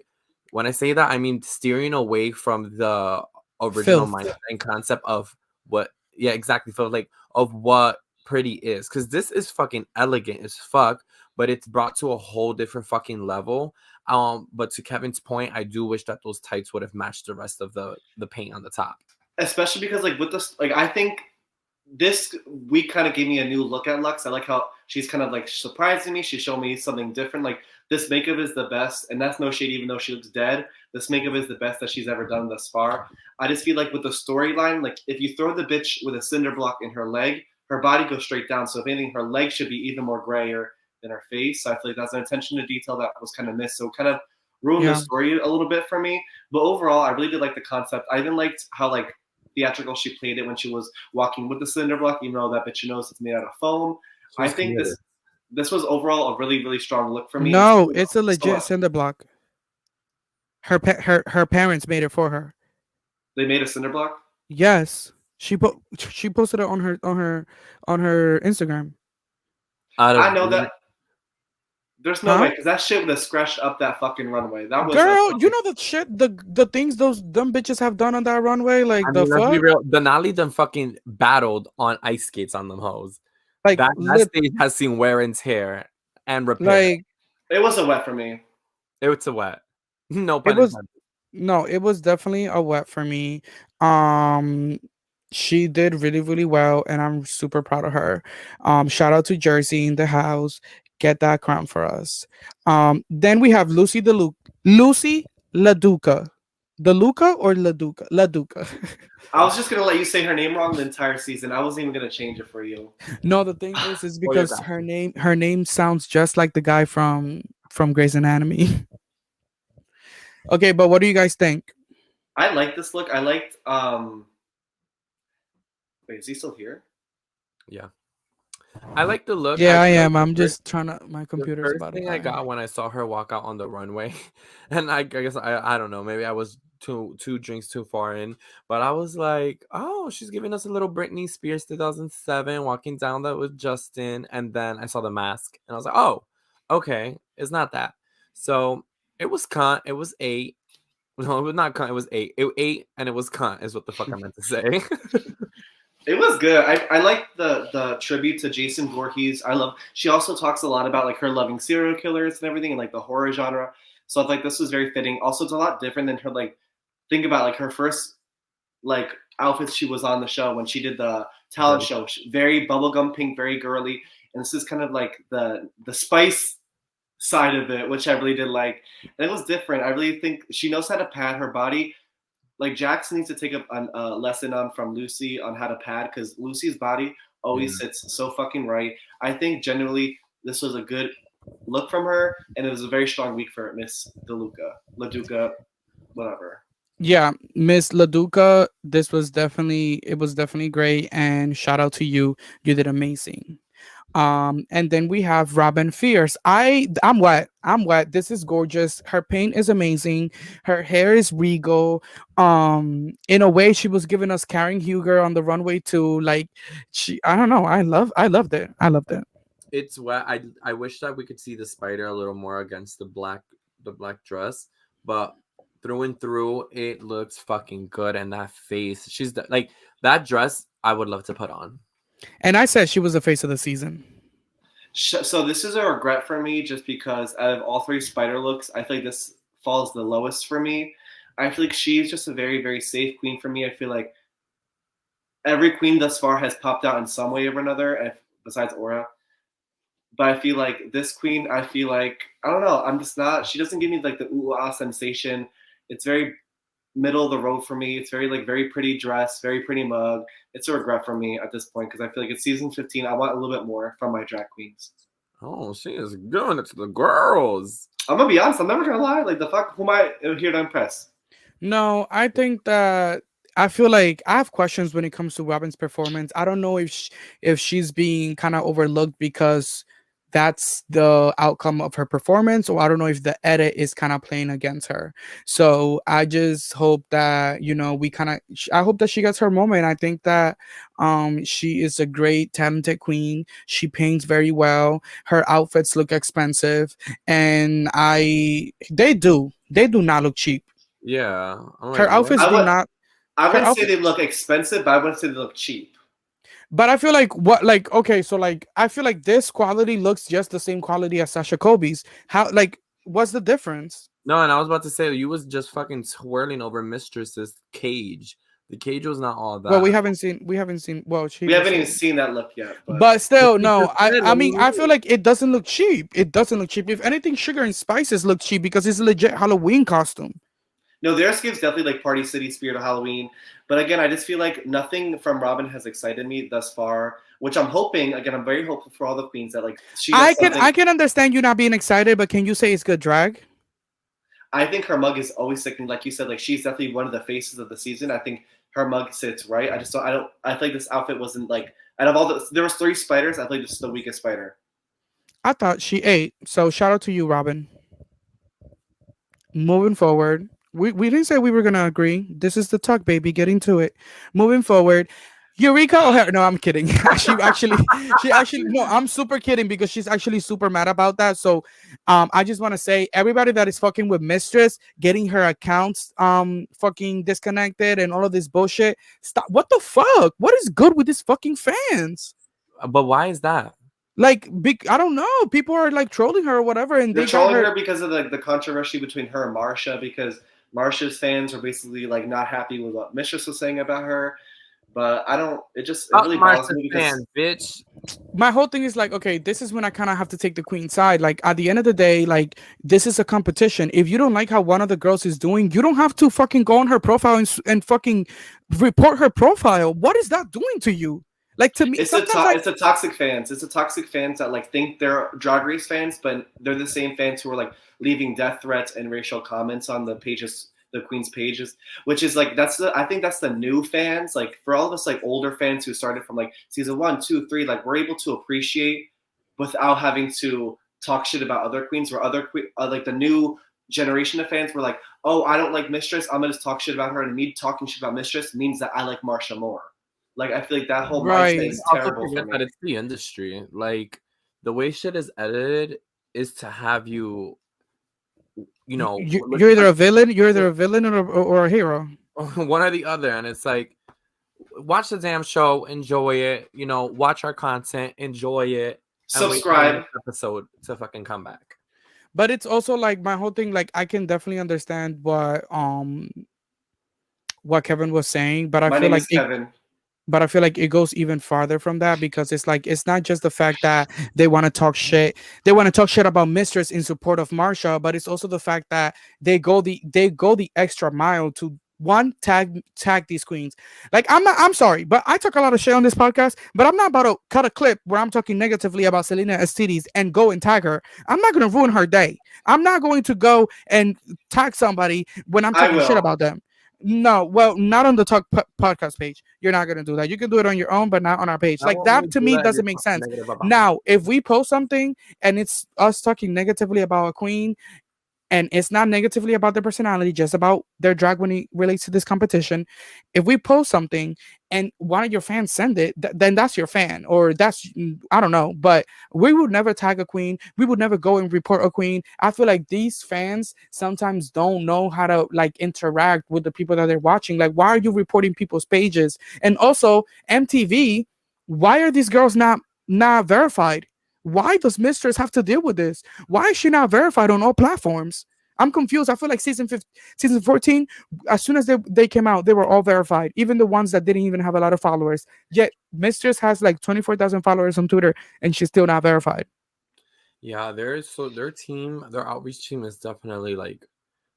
when I say that, I mean steering away from the original mindset and concept of what, yeah, exactly. So like of what pretty is, because this is fucking elegant as fuck, but it's brought to a whole different fucking level. But to Kevin's point, I do wish that those tights would have matched the rest of the paint on the top. Especially because like with this, like I think this week kind of gave me a new look at Lux. I like how she's kind of like surprising me. She showed me something different. Like this makeup is the best, and that's no shade, even though she looks dead. This makeup is the best that she's ever done thus far. I just feel like with the storyline, like if you throw the bitch with a cinder block in her leg, her body goes straight down. So if anything, her leg should be even more grayer than her face. So I feel like that's an attention to detail that was kind of missed. So kind of ruined the Yeah. story a little bit for me. But overall, I really did like the concept. I even liked how like theatrical she played it when she was walking with the cinder block, even though that bitch knows it's made out of foam. She I was think committed. this was overall a really really strong look for me. And No, so, it's a so legit what? cinder block. Her parents made it for her. They made a cinder block. Yes, she posted it on her Instagram. Out I of know that. There's no way Huh? because that shit would have scratched up that fucking runway. That was a Girl, you fucking. know the shit, the things those dumb bitches have done on that runway, like I the mean, let's be fuck, real. Denali done fucking battled on ice skates on them hoes. like That stage has seen wear and tear and repair. like It was a wet for me. It's a wet. No it pun was intended. no, it was definitely a wet for me. Um, she did really really well, and I'm super proud of her. Shout out to Jersey in the house. Get that crown for us. Then we have Lucy LaDuca. DeLuca or LaDuca? LaDuca. I was just gonna let you say her name wrong the entire season. I wasn't even gonna change it for you. No, the thing is For your because back. her name sounds just like the guy from Grey's Anatomy. Okay, but what do you guys think? I like this look. I liked. Wait, is he still here? Yeah. I like the look. Yeah, I feel like am. the I'm first- just trying to. My The computer's first about to thing I die. got when I saw her walk out on the runway, and I guess I don't know, maybe I was two drinks too far in, but I was like, oh, she's giving us a little Britney Spears 2007 walking down that with Justin, and then I saw the mask, and I was like, oh, okay, it's not that. So it was cunt. It was 8. No, it was not cunt. It was 8. It 8 and it was cunt is what the fuck I meant to say. It was good. I like the tribute to Jason Voorhees. I love. She also talks a lot about like her loving serial killers and everything, and like the horror genre. So I thought this was very fitting. Also, it's a lot different than her like. Think about like her first like outfits she was on the show when she did the talent Right. show. Very bubblegum pink, very girly, and this is kind of like the spice side of it, which I really did like. And it was different. I really think she knows how to pad her body. Like Jackson needs to take a lesson on from Lucy on how to pad because Lucy's body always sits so fucking right. I think generally this was a good look from her, and it was a very strong week for Miss LaDuca, whatever. Yeah, Miss LaDuca, this was definitely great, and shout out to you. You did amazing. And then we have Robin Fierce. I'm wet. I'm wet. This is gorgeous. Her paint is amazing. Her hair is regal. In a way, she was giving us Karen Huger on the runway too. Like I don't know. I loved it. I loved it. It's wet. I wish that we could see the spider a little more against the black dress, but through and through, it looks fucking good. And that face, like that dress. I would love to put on. And I said she was the face of the season. So this is a regret for me just because out of all 3 spider looks, I feel like this falls the lowest for me. I feel like she's just a very, very safe queen for me. I feel like every queen thus far has popped out in some way or another, besides Aura. But I feel like this queen, I feel like, I don't know, I'm just not, she doesn't give me like the ooh-ah sensation. It's very middle of the road for me. It's very pretty dress, very pretty mug. It's a regret for me at this point because I feel like it's season 15. I want a little bit more from my drag queens. Oh, she is going to the girls. I'm gonna be honest. I'm never gonna lie. Like the fuck, who am I here to impress? No, I think that I feel like I have questions when it comes to Robin's performance. I don't know if she's being kind of overlooked because that's the outcome of her performance, or I don't know if the edit is kind of playing against her. So I just hope that I hope that she gets her moment. I think that she is a great talented queen. She paints very well. Her outfits look expensive, and they do not look cheap. Yeah, I'm Her like, outfits what? do not. I Her wouldn't say outfit, they look expensive, but I wouldn't say they look cheap. but I feel like okay, so like I feel like this quality looks just the same quality as Sasha Kobe's. How what's the difference? No, and I was about to say you was just fucking twirling over Mistress's cage. The cage was not all that. Well, we haven't seen. Well, We haven't even seen that look yet. But still, no. I Let me mean, I feel like it doesn't look cheap. It doesn't look cheap. If anything, Sugar and Spices look cheap because it's a legit Halloween costume. No, theirs gives definitely like Party City spirit of Halloween. But again, I just feel like nothing from Robin has excited me thus far. Which I'm hoping. Again, I'm very hopeful for all the queens that like she. I can understand you not being excited, but can you say it's good drag? I think her mug is always sickening. Like you said, like she's definitely one of the faces of the season. I think her mug sits right. I feel like this outfit wasn't like, out of all there was 3 spiders. I feel like this is the weakest spider. I thought she ate. So shout out to you, Robin. Moving forward, we didn't say we were gonna agree. This is the talk, baby. Get into it. Moving forward, Eureka O'Hara. No, I'm kidding. she actually no, I'm super kidding because she's actually super mad about that. So, I just want to say everybody that is fucking with Mistress, getting her accounts fucking disconnected and all of this bullshit. Stop. What the fuck? What is good with these fucking fans? But why is that? Like, I don't know. People are like trolling her or whatever, and They're they got trolling her her because of the controversy between her and Marsha, because Marsha's fans are basically like not happy with what Mistress was saying about her. But I don't. It really bothers me because fan, bitch. my whole thing is like, okay, this is when I kind of have to take the queen side. Like at the end of the day, like this is a competition. If you don't like how one of the girls is doing, you don't have to fucking go on her profile and fucking report her profile. What is that doing to you? Like to me, it's a toxic fans. It's a toxic fans that like think they're Drag Race fans, but they're the same fans who are like leaving death threats and racial comments on the pages, the Queen's pages, which is like I think that's the new fans. Like for all of us like older fans who started from like season 1, 2, 3, like we're able to appreciate without having to talk shit about other queens. Where like the new generation of fans were like, oh, I don't like Mistress, I'm gonna just talk shit about her, and me talking shit about Mistress means that I like Marsha more. Like I feel like that whole mindset is terrible for me. But it's the industry. Like the way shit is edited is to have you know, you're either a villain, or a hero, one or the other, and it's like, watch the damn show, enjoy it. You know, watch our content, enjoy it. Subscribe. Episode to fucking come back. But it's also like my whole thing. Like I can definitely understand what Kevin was saying, but I feel like Kevin. But I feel like it goes even farther from that, because it's like it's not just the fact that they want to talk shit. They want to talk shit about Mistress in support of Marsha, but it's also the fact that they go the extra mile to tag these queens. Like I'm sorry, but I talk a lot of shit on this podcast, but I'm not about to cut a clip where I'm talking negatively about Selena Estides and go and tag her. I'm not gonna ruin her day. I'm not going to go and tag somebody when I'm talking shit about them. No, well, not on the Talk podcast page. You're not gonna do that. You can do it on your own, but not on our page. Like that to me doesn't make sense. Now, if we post something and it's us talking negatively about a queen, and it's not negatively about their personality, just about their drag when it relates to this competition. If we post something and one of your fans send it, then that's your fan, or that's, I don't know. But we would never tag a queen. We would never go and report a queen. I feel like these fans sometimes don't know how to like interact with the people that they're watching. Like, why are you reporting people's pages? And also MTV, why are these girls not verified? Why does Mistress have to deal with this? Why is she not verified on all platforms? I'm confused. I feel like season 14, as soon as they came out, they were all verified, even the ones that didn't even have a lot of followers. Yet Mistress has like 24,000 followers on Twitter, and she's still not verified. Yeah, their outreach team is definitely like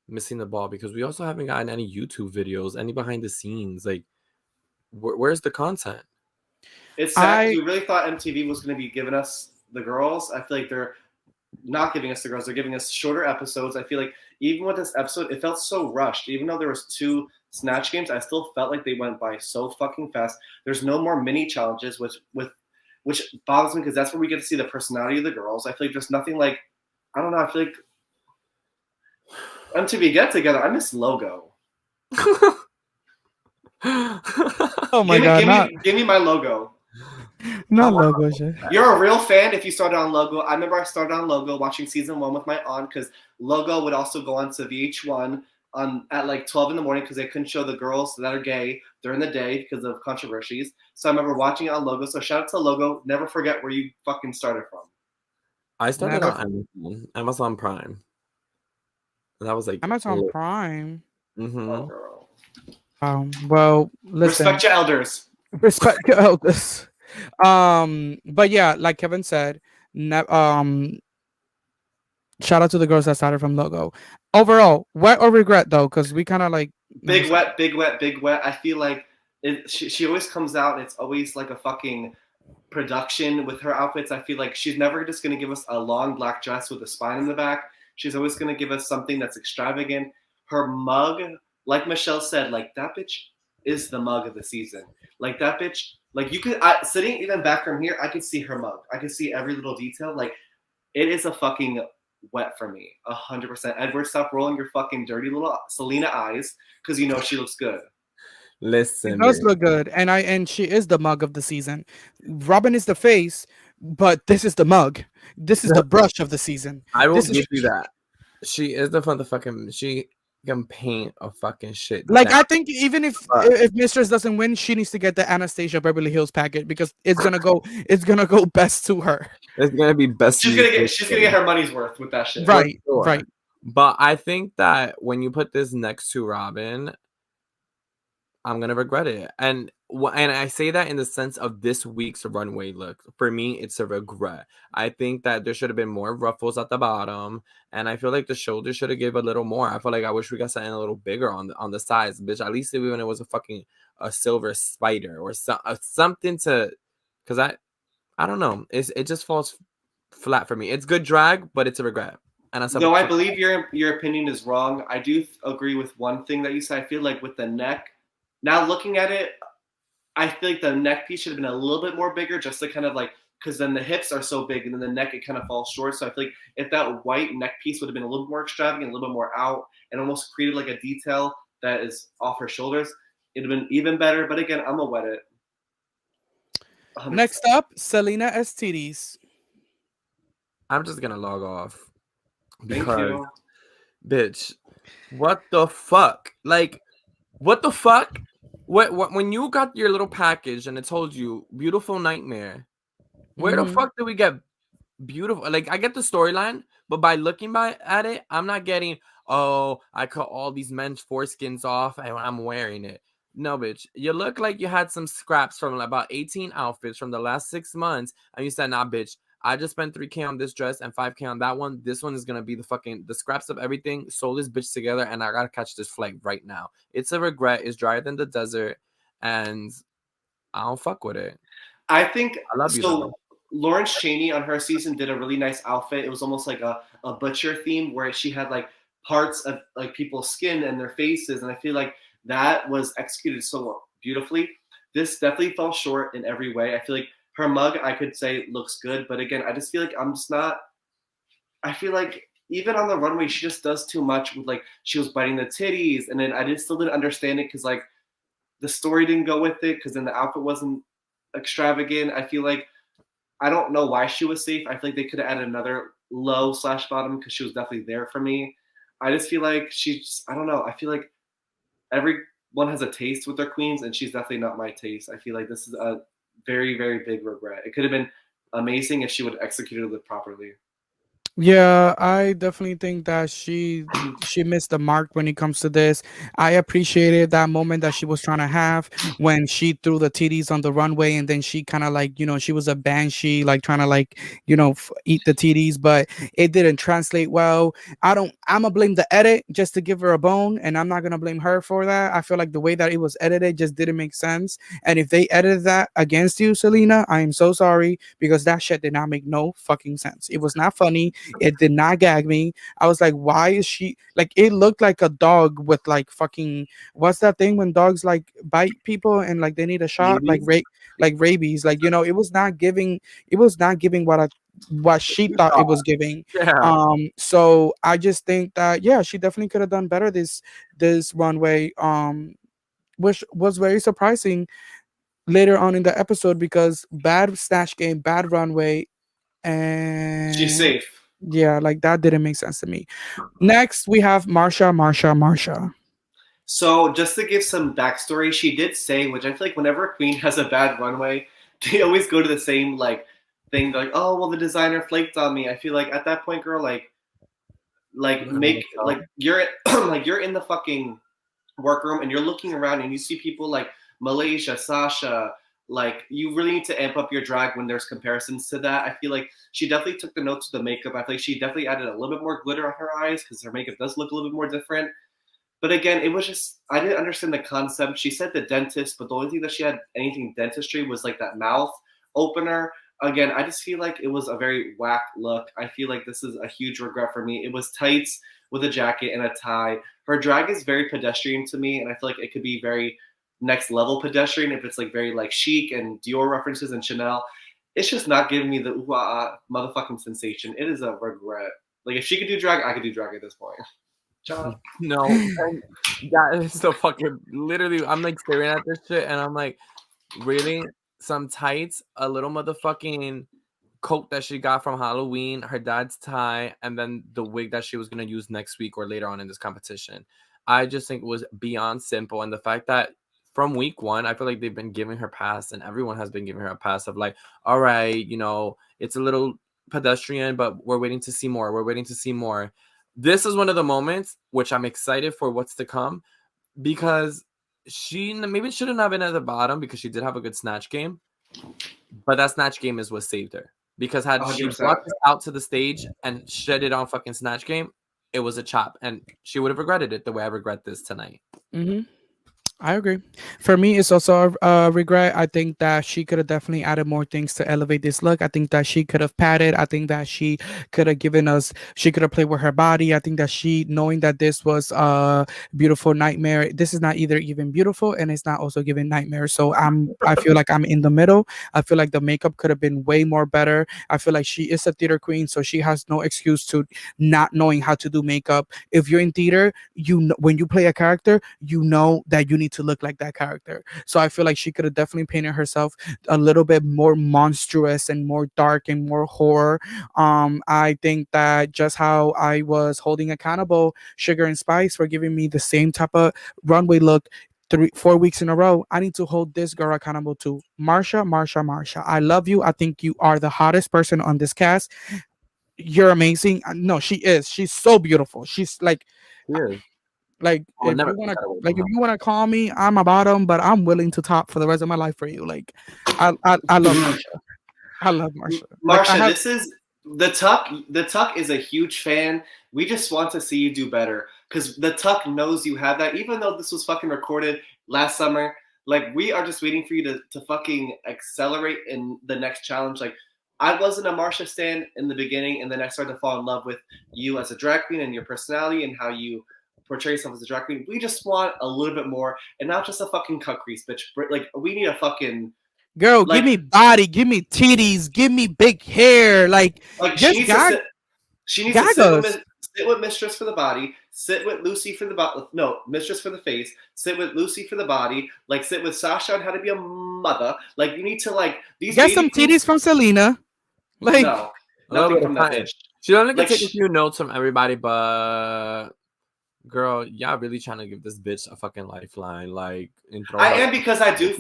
missing the ball, because we also haven't gotten any YouTube videos, any behind the scenes. Like, where's the content? It's sad. We really thought MTV was going to be giving us the girls. I feel like they're not giving us the girls. They're giving us shorter episodes. I feel like even with this episode, it felt so rushed. Even though there was 2 Snatch games, I still felt like they went by so fucking fast. There's no more mini challenges, which bothers me, because that's where we get to see the personality of the girls. I feel like there's nothing like, I don't know. I feel like MTV Get Together. I miss Logo. Oh my god! Give me my Logo. Not Logo shit. You're a real fan if you started on Logo. I remember I started on Logo watching season 1 with my aunt, because Logo would also go on to VH1 at like 12 in the morning, because they couldn't show the girls that are gay during the day because of controversies. So I remember watching it on Logo. So shout out to Logo. Never forget where you fucking started from. I started on Amazon Prime. And that was like Amazon Prime. Mm-hmm. Oh, well, listen. Respect your elders. Respect your elders. But yeah, like Kevin said, shout out to the girls that started from Logo. Overall, wet or regret though, because we kind of like big wet. I feel like she always comes out and it's always like a fucking production with her outfits. I feel like she's never just gonna give us a long black dress with a spine in the back. She's always gonna give us something that's extravagant. Her mug, like Michelle said, like that bitch is the mug of the season. Like that bitch, like you could sitting even back from here, I could see her mug. I could see every little detail. Like it is a fucking wet for me, 100%. Edward, stop rolling your fucking dirty little Selena eyes, because you know she looks good. It Listen, does bitch. look good, and she is the mug of the season. Robin is the face, but this is the mug. This is the brush of the season. I will This is give you that. She is the fucking. She can paint a fucking shit. like down. I think even if Mistress doesn't win, she needs to get the Anastasia Beverly Hills packet because it's gonna go best to her. It's gonna be best. She's gonna get her money's worth with that shit. Right, Sure. right. But I think that when you put this next to Robin, I'm gonna regret it. And I say that in the sense of this week's runway look. For me, it's a regret. I think that there should have been more ruffles at the bottom, and I feel like the shoulders should have give a little more. I feel like I wish we got something a little bigger on the sides, bitch. At least even when it was a silver spider or something to, because I don't know. It just falls flat for me. It's good drag, but it's a regret. And Though I believe your opinion is wrong, I do agree with one thing that you said. I feel like with the neck, now looking at it, I feel like the neck piece should have been a little bit more bigger, just to kind of like, because then the hips are so big and then the neck, it kind of falls short. So I feel like if that white neck piece would have been a little more extravagant, a little bit more out, and almost created like a detail that is off her shoulders, it'd have been even better. But again, I'm gonna wet it. 100%. Next up, Selena STDs. I'm just gonna log off Thank because, you. bitch, what the fuck? Like, what the fuck? What when you got your little package and it told you beautiful nightmare, where the fuck did we get beautiful? Like, I get the storyline, but by looking at it, I'm not getting, oh, I cut all these men's foreskins off and I'm wearing it. No, bitch. You look like you had some scraps from about 18 outfits from the last 6 months, and you said, nah, bitch, I just spent 3K on this dress and 5K on that one. This one is gonna be the scraps of everything. Sew this bitch together, and I gotta catch this flight right now. It's a regret. It's drier than the desert, and I don't fuck with it. I think I love you, though. Lawrence Chaney on her season did a really nice outfit. It was almost like a butcher theme where she had like parts of like people's skin and their faces, and I feel like that was executed so beautifully. This definitely fell short in every way. I feel like her mug, I could say, looks good, but again, I just feel like I'm just not. I feel like even on the runway, she just does too much with like she was biting the titties, and then I still didn't understand it because like the story didn't go with it because then the outfit wasn't extravagant. I feel like I don't know why she was safe. I feel like they could have added another low / bottom because she was definitely there for me. I just feel like I don't know. I feel like everyone has a taste with their queens, and she's definitely not my taste. I feel like this is a very, very big regret. It could have been amazing if she would have executed it properly. Yeah, I definitely think that she missed the mark when it comes to this. I appreciated that moment that she was trying to have when she threw the titties on the runway, and then she kind of like, she was a banshee, like trying to like, eat the titties, but it didn't translate well. I'm gonna blame the edit just to give her a bone, and I'm not gonna blame her for that. I feel like the way that it was edited just didn't make sense. And if they edited that against you, Selena, I am so sorry, because that shit did not make no fucking sense. It was not funny. It did not gag me. I was like, why is she like, it looked like a dog with like fucking, what's that thing when dogs like bite people and like they need a shot, like rabies, like, it was not giving what she thought it was giving. Yeah. So I just think that, yeah, she definitely could have done better this runway, which was very surprising later on in the episode, because bad Snatch game, bad runway, and She's safe. Yeah, like that didn't make sense to me. Next, we have Marsha. So just to give some backstory, she did say, which I feel like whenever a queen has a bad runway, they always go to the same like thing. They're like, oh well, the designer flaked on me. I feel like at that point, girl, like make like you're like you're in the fucking workroom and you're looking around and you see people like Malaysia, Sasha. Like, you really need to amp up your drag when there's comparisons to that. I feel like she definitely took the notes of the makeup. I feel like she definitely added a little bit more glitter on her eyes because her makeup does look a little bit more different. But again, it was just, I didn't understand the concept. She said the dentist, but the only thing that she had anything dentistry was like that mouth opener. again, I just feel like it was a very whack look. I feel like this is a huge regret for me. It was tights with a jacket and a tie. Her drag is very pedestrian to me, and I feel like it could be very next level pedestrian if it's like very like chic and Dior references and Chanel. It's just not giving me the ooh ah motherfucking sensation. It is a regret. Like if she could do drag, I could do drag at this point. John. No, and that is so fucking literally. I'm like staring at this shit, and I'm like, really? Some tights, a little motherfucking coat that she got from Halloween, her dad's tie, and then the wig that she was gonna use next week or later on in this competition. I just think it was beyond simple, and the fact that from week one, I feel like they've been giving her pass, and everyone has been giving her a pass of like, all right, you know, it's a little pedestrian, but we're waiting to see more. We're waiting to see more. This is one of the moments which I'm excited for what's to come, because she maybe shouldn't have been at the bottom because she did have a good snatch game, but that snatch game is what saved her. Because had she 100%. brought this out to the stage and shed it on fucking snatch game, it was a chop, and she would have regretted it the way I regret this tonight. I agree. For me, it's also a regret. I think that she could have definitely added more things to elevate this look. I think that she could have padded. I think that she could have given us, she could have played with her body. I think that she, knowing that this was a beautiful nightmare, this is not either even beautiful and it's not also giving nightmare. So I feel like I'm in the middle. I feel like the makeup could have been way more better. I feel like she is a theater queen, so she has no excuse to not knowing how to do makeup. If you're in theater, you know, when you play a character, you know that you need to look like that character. So I feel like she could have definitely painted herself a little bit more monstrous and more dark and more horror. I think that just how I was holding accountable Sugar and Spice for giving me the same type of runway look 4 weeks in a row, I need to hold this girl accountable to Marsha. I love you. I think you are the hottest person on this cast. You're amazing. No, she is. She's so beautiful. She's like, Yeah. like I'll if never you wanna, take that away like from if you wanna call me, I'm a bottom, but I'm willing to top for the rest of my life for you. Like, I love Marsha. I love Marsha. Like, Marsha, this is the Tuck. The Tuck is a huge fan. We just want to see you do better because the Tuck knows you have that. Even though this was fucking recorded last summer, like we are just waiting for you to fucking accelerate in the next challenge. Like I wasn't a Marsha stan in the beginning, and then I started to fall in love with you as a drag queen and your personality and how you portray yourself as a drag queen. We just want a little bit more, and not just a fucking cut crease, bitch. Like we need a fucking girl. like, give me body, give me titties, give me big hair. Like she needs to sit. She needs to sit with Mistress for the body, sit with Lucy for the body. No, Mistress for the face. Sit with Lucy for the body. Like sit with Sasha on how to be a mother. Like you need to like these. Get some titties from Selena. Like no, nothing from that bitch. She only Like, can take a few notes from everybody, but girl, y'all really trying to give this bitch a fucking lifeline. Like, I am, because I do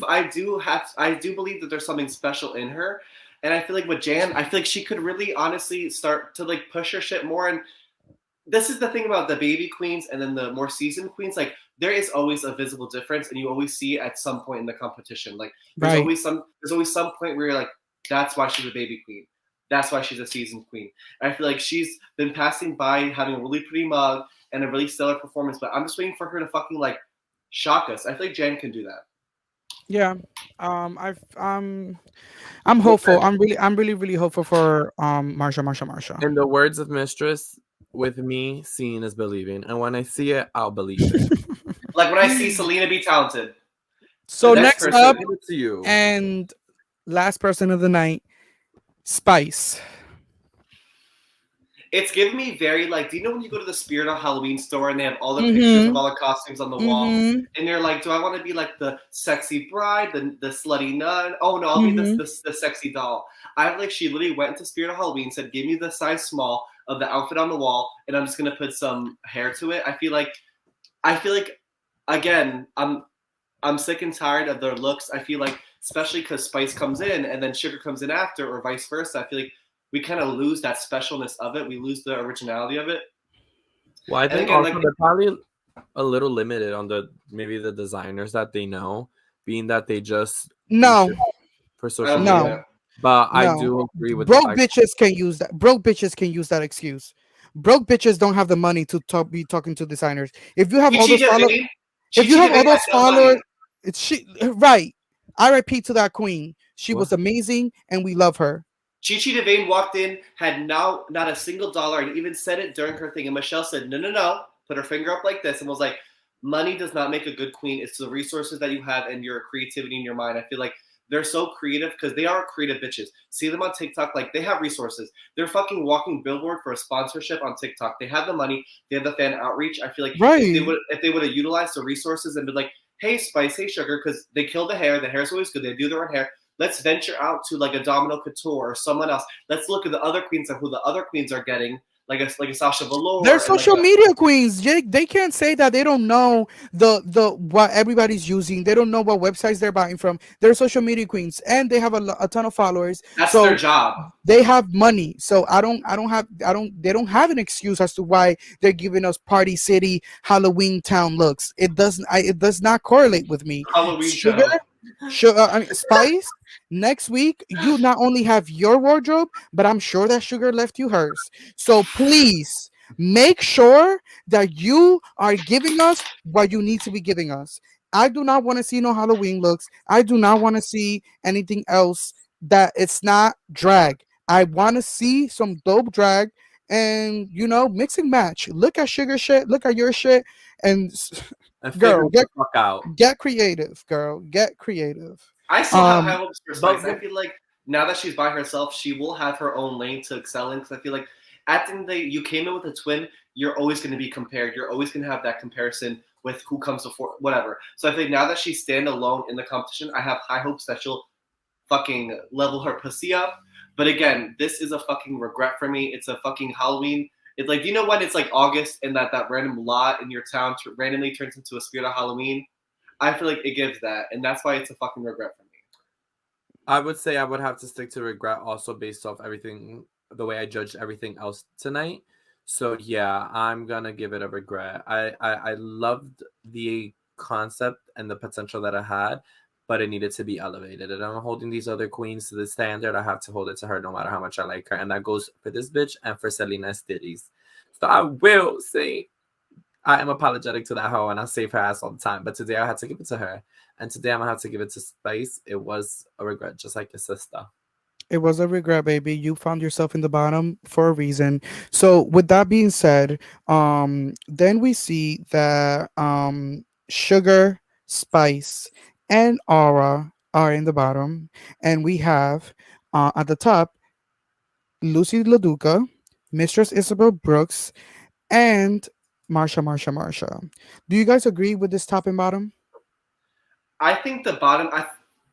believe that there's something special in her, and I feel like with Jan, I feel like she could really honestly start to like push her shit more. And this is the thing about the baby queens and then the more seasoned queens. Like there is always a visible difference, and you always see it at some point in the competition. Like there's always some point where you're like, that's why she's a baby queen. That's why she's a seasoned queen. And I feel like she's been passing by having a really pretty mug and a really stellar performance, but I'm just waiting for her to fucking like shock us. I feel like Jan can do that. Yeah. I'm hopeful. I'm really hopeful for Marsha. In the words of Mistress, with me, seeing is believing. And when I see it, I'll believe it. Like when I see Selena be talented. So next up, give it to you. And last person of the night, Spice. It's giving me very like, do you know when you go to the Spirit of Halloween store and they have all the pictures of all the costumes on the wall, and you're like, do I want to be like the sexy bride, the slutty nun? Oh no, I'll be the sexy doll. I like, she literally went into Spirit of Halloween, said, give me the size small of the outfit on the wall, and I'm just gonna put some hair to it. I feel like again, I'm sick and tired of their looks. I feel like, especially because Spice comes in and then Sugar comes in after, or vice versa, I feel like we kind of lose that specialness of it. We lose the originality of it. Well, I think again, also they're probably a little limited on maybe the designers that they know, being that they just for social media. But I do agree with broke bitches can use that. Broke bitches can use that excuse. Broke bitches don't have the money to be talking to designers. If you have all those followers, it's she right. RIP to that queen. She was amazing, and we love her. Chi DeVayne walked in, had now not a single dollar, and even said it during her thing. And Michelle said, no, put her finger up like this, and was like, money does not make a good queen. It's the resources that you have and your creativity in your mind. I feel like they're so creative because they are creative bitches. See them on TikTok, like they have resources. They're fucking walking billboard for a sponsorship on TikTok. They have the money, they have the fan outreach. I feel like Right. if they would have utilized the resources and been like, hey Spice, hey Sugar, because they kill the hair's always good. They do their own hair. Let's venture out to like a Domino Couture or someone else. Let's look at the other queens and who the other queens are getting. Like a Sasha Velour. They're and social like media queens. They can't say that they don't know the what everybody's using. They don't know what websites they're buying from. They're social media queens, and they have a ton of followers. That's so their job. They have money. So they don't have an excuse as to why they're giving us Party City Halloween Town looks. It does not correlate with me. Halloween Sugar, Town. Spice. Next week, you not only have your wardrobe, but I'm sure that Sugar left you hers. So please make sure that you are giving us what you need to be giving us. I do not want to see no Halloween looks. I do not want to see anything else that it's not drag. I want to see some dope drag and mix and match. Look at Sugar shit, look at your shit, and girl, figure the fuck out. Get creative, girl. Get creative. I still have high hopes for Spice. I feel like now that she's by herself, she will have her own lane to excel in. Because I feel like at the end of the day, you came in with a twin, you're always going to be compared. You're always going to have that comparison with who comes before, whatever. So I think now that she's standalone in the competition, I have high hopes that she'll fucking level her pussy up. But again, this is a fucking regret for me. It's a fucking Halloween. It's like, you know when it's like August and that random lot in your town randomly turns into a spirit of Halloween? I feel like it gives that, and that's why it's a fucking regret for me. I would say I would have to stick to regret also based off everything, the way I judged everything else tonight. So yeah, I'm gonna give it a regret. I loved the concept and the potential that I had, but it needed to be elevated. And I'm holding these other queens to the standard. I have to hold it to her no matter how much I like her. And that goes for this bitch and for Selena Stitties. So I will say I am apologetic to that hoe and I save her ass all the time. But today I had to give it to her. And today I'm going to have to give it to Spice. It was a regret, just like your sister. It was a regret, baby. You found yourself in the bottom for a reason. So with that being said, then we see that Sugar, Spice, and Aura are in the bottom. And we have at the top Lucy LaDuca, Mistress Isabel Brooks, and Marsha. Do you guys agree with this top and bottom? I think the bottom,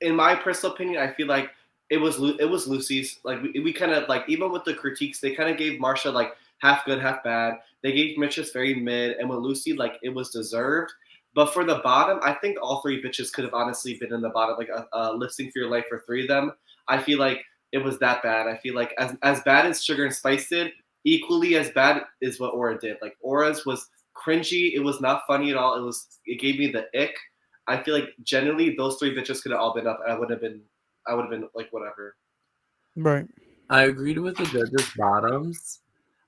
in my personal opinion, I feel like it was Lucy's. Like we kind of like, even with the critiques, they kind of gave Marsha like half good, half bad. They gave Mistress very mid, and with Lucy, like it was deserved. But for the bottom, I think all three bitches could have honestly been in the bottom, like a lip sync for your life for three of them. I feel like it was that bad. I feel like as bad as Sugar and Spice did, equally as bad is what Aura did. Like Aura's was cringy. It was not funny at all. It gave me the ick. I feel like generally those three bitches could have all been up. I would have been like whatever. Right. I agreed with the judges' bottoms.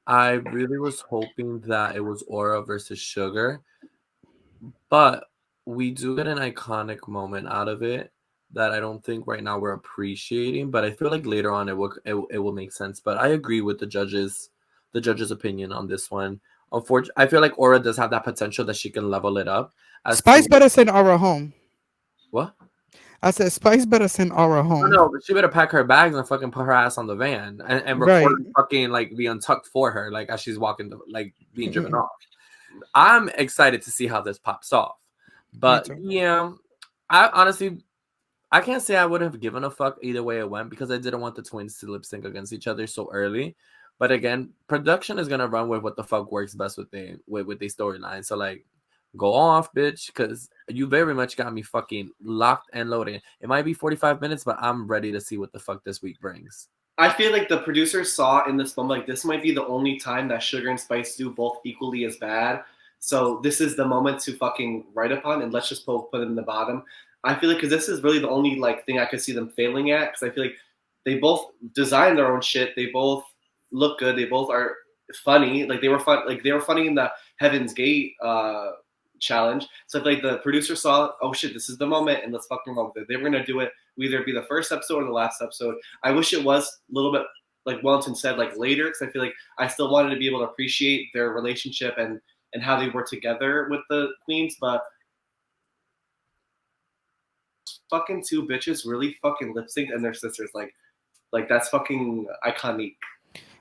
I really was hoping that it was Aura versus Sugar, but we do get an iconic moment out of it that I don't think right now we're appreciating. But I feel like later on it will make sense. But I agree with the judges' opinion on this one. Unfortunately, I feel like Aura does have that potential that she can level it up. Spice better send Aura home. What? I said Spice better send Aura home. No, but she better pack her bags and fucking put her ass on the van and record fucking like the Untucked for her, like as she's walking, like being driven off. I'm excited to see how this pops off. But yeah, I honestly, I can't say I would have given a fuck either way it went because I didn't want the twins to lip sync against each other so early. But again, production is gonna run with what the fuck works best with the storyline. So like, go off, bitch, because you very much got me fucking locked and loaded. It might be 45 minutes, but I'm ready to see what the fuck this week brings. I feel like the producers saw in this moment, like this might be the only time that Sugar and Spice do both equally as bad. So this is the moment to fucking write upon, and let's just put them in the bottom. I feel like because this is really the only like thing I could see them failing at, because I feel like they both design their own shit. They both look good. They both are funny. Like they were fun. Like they were funny in the Heaven's Gate challenge. So if like the producer saw, oh shit, this is the moment, and let's fucking roll with it. They were gonna do it. Either be the first episode or the last episode. I wish it was a little bit like Wellington said, like later, because I feel like I still wanted to be able to appreciate their relationship and how they work together with the queens, but fucking two bitches really fucking lip synced and their sisters like that's fucking iconic.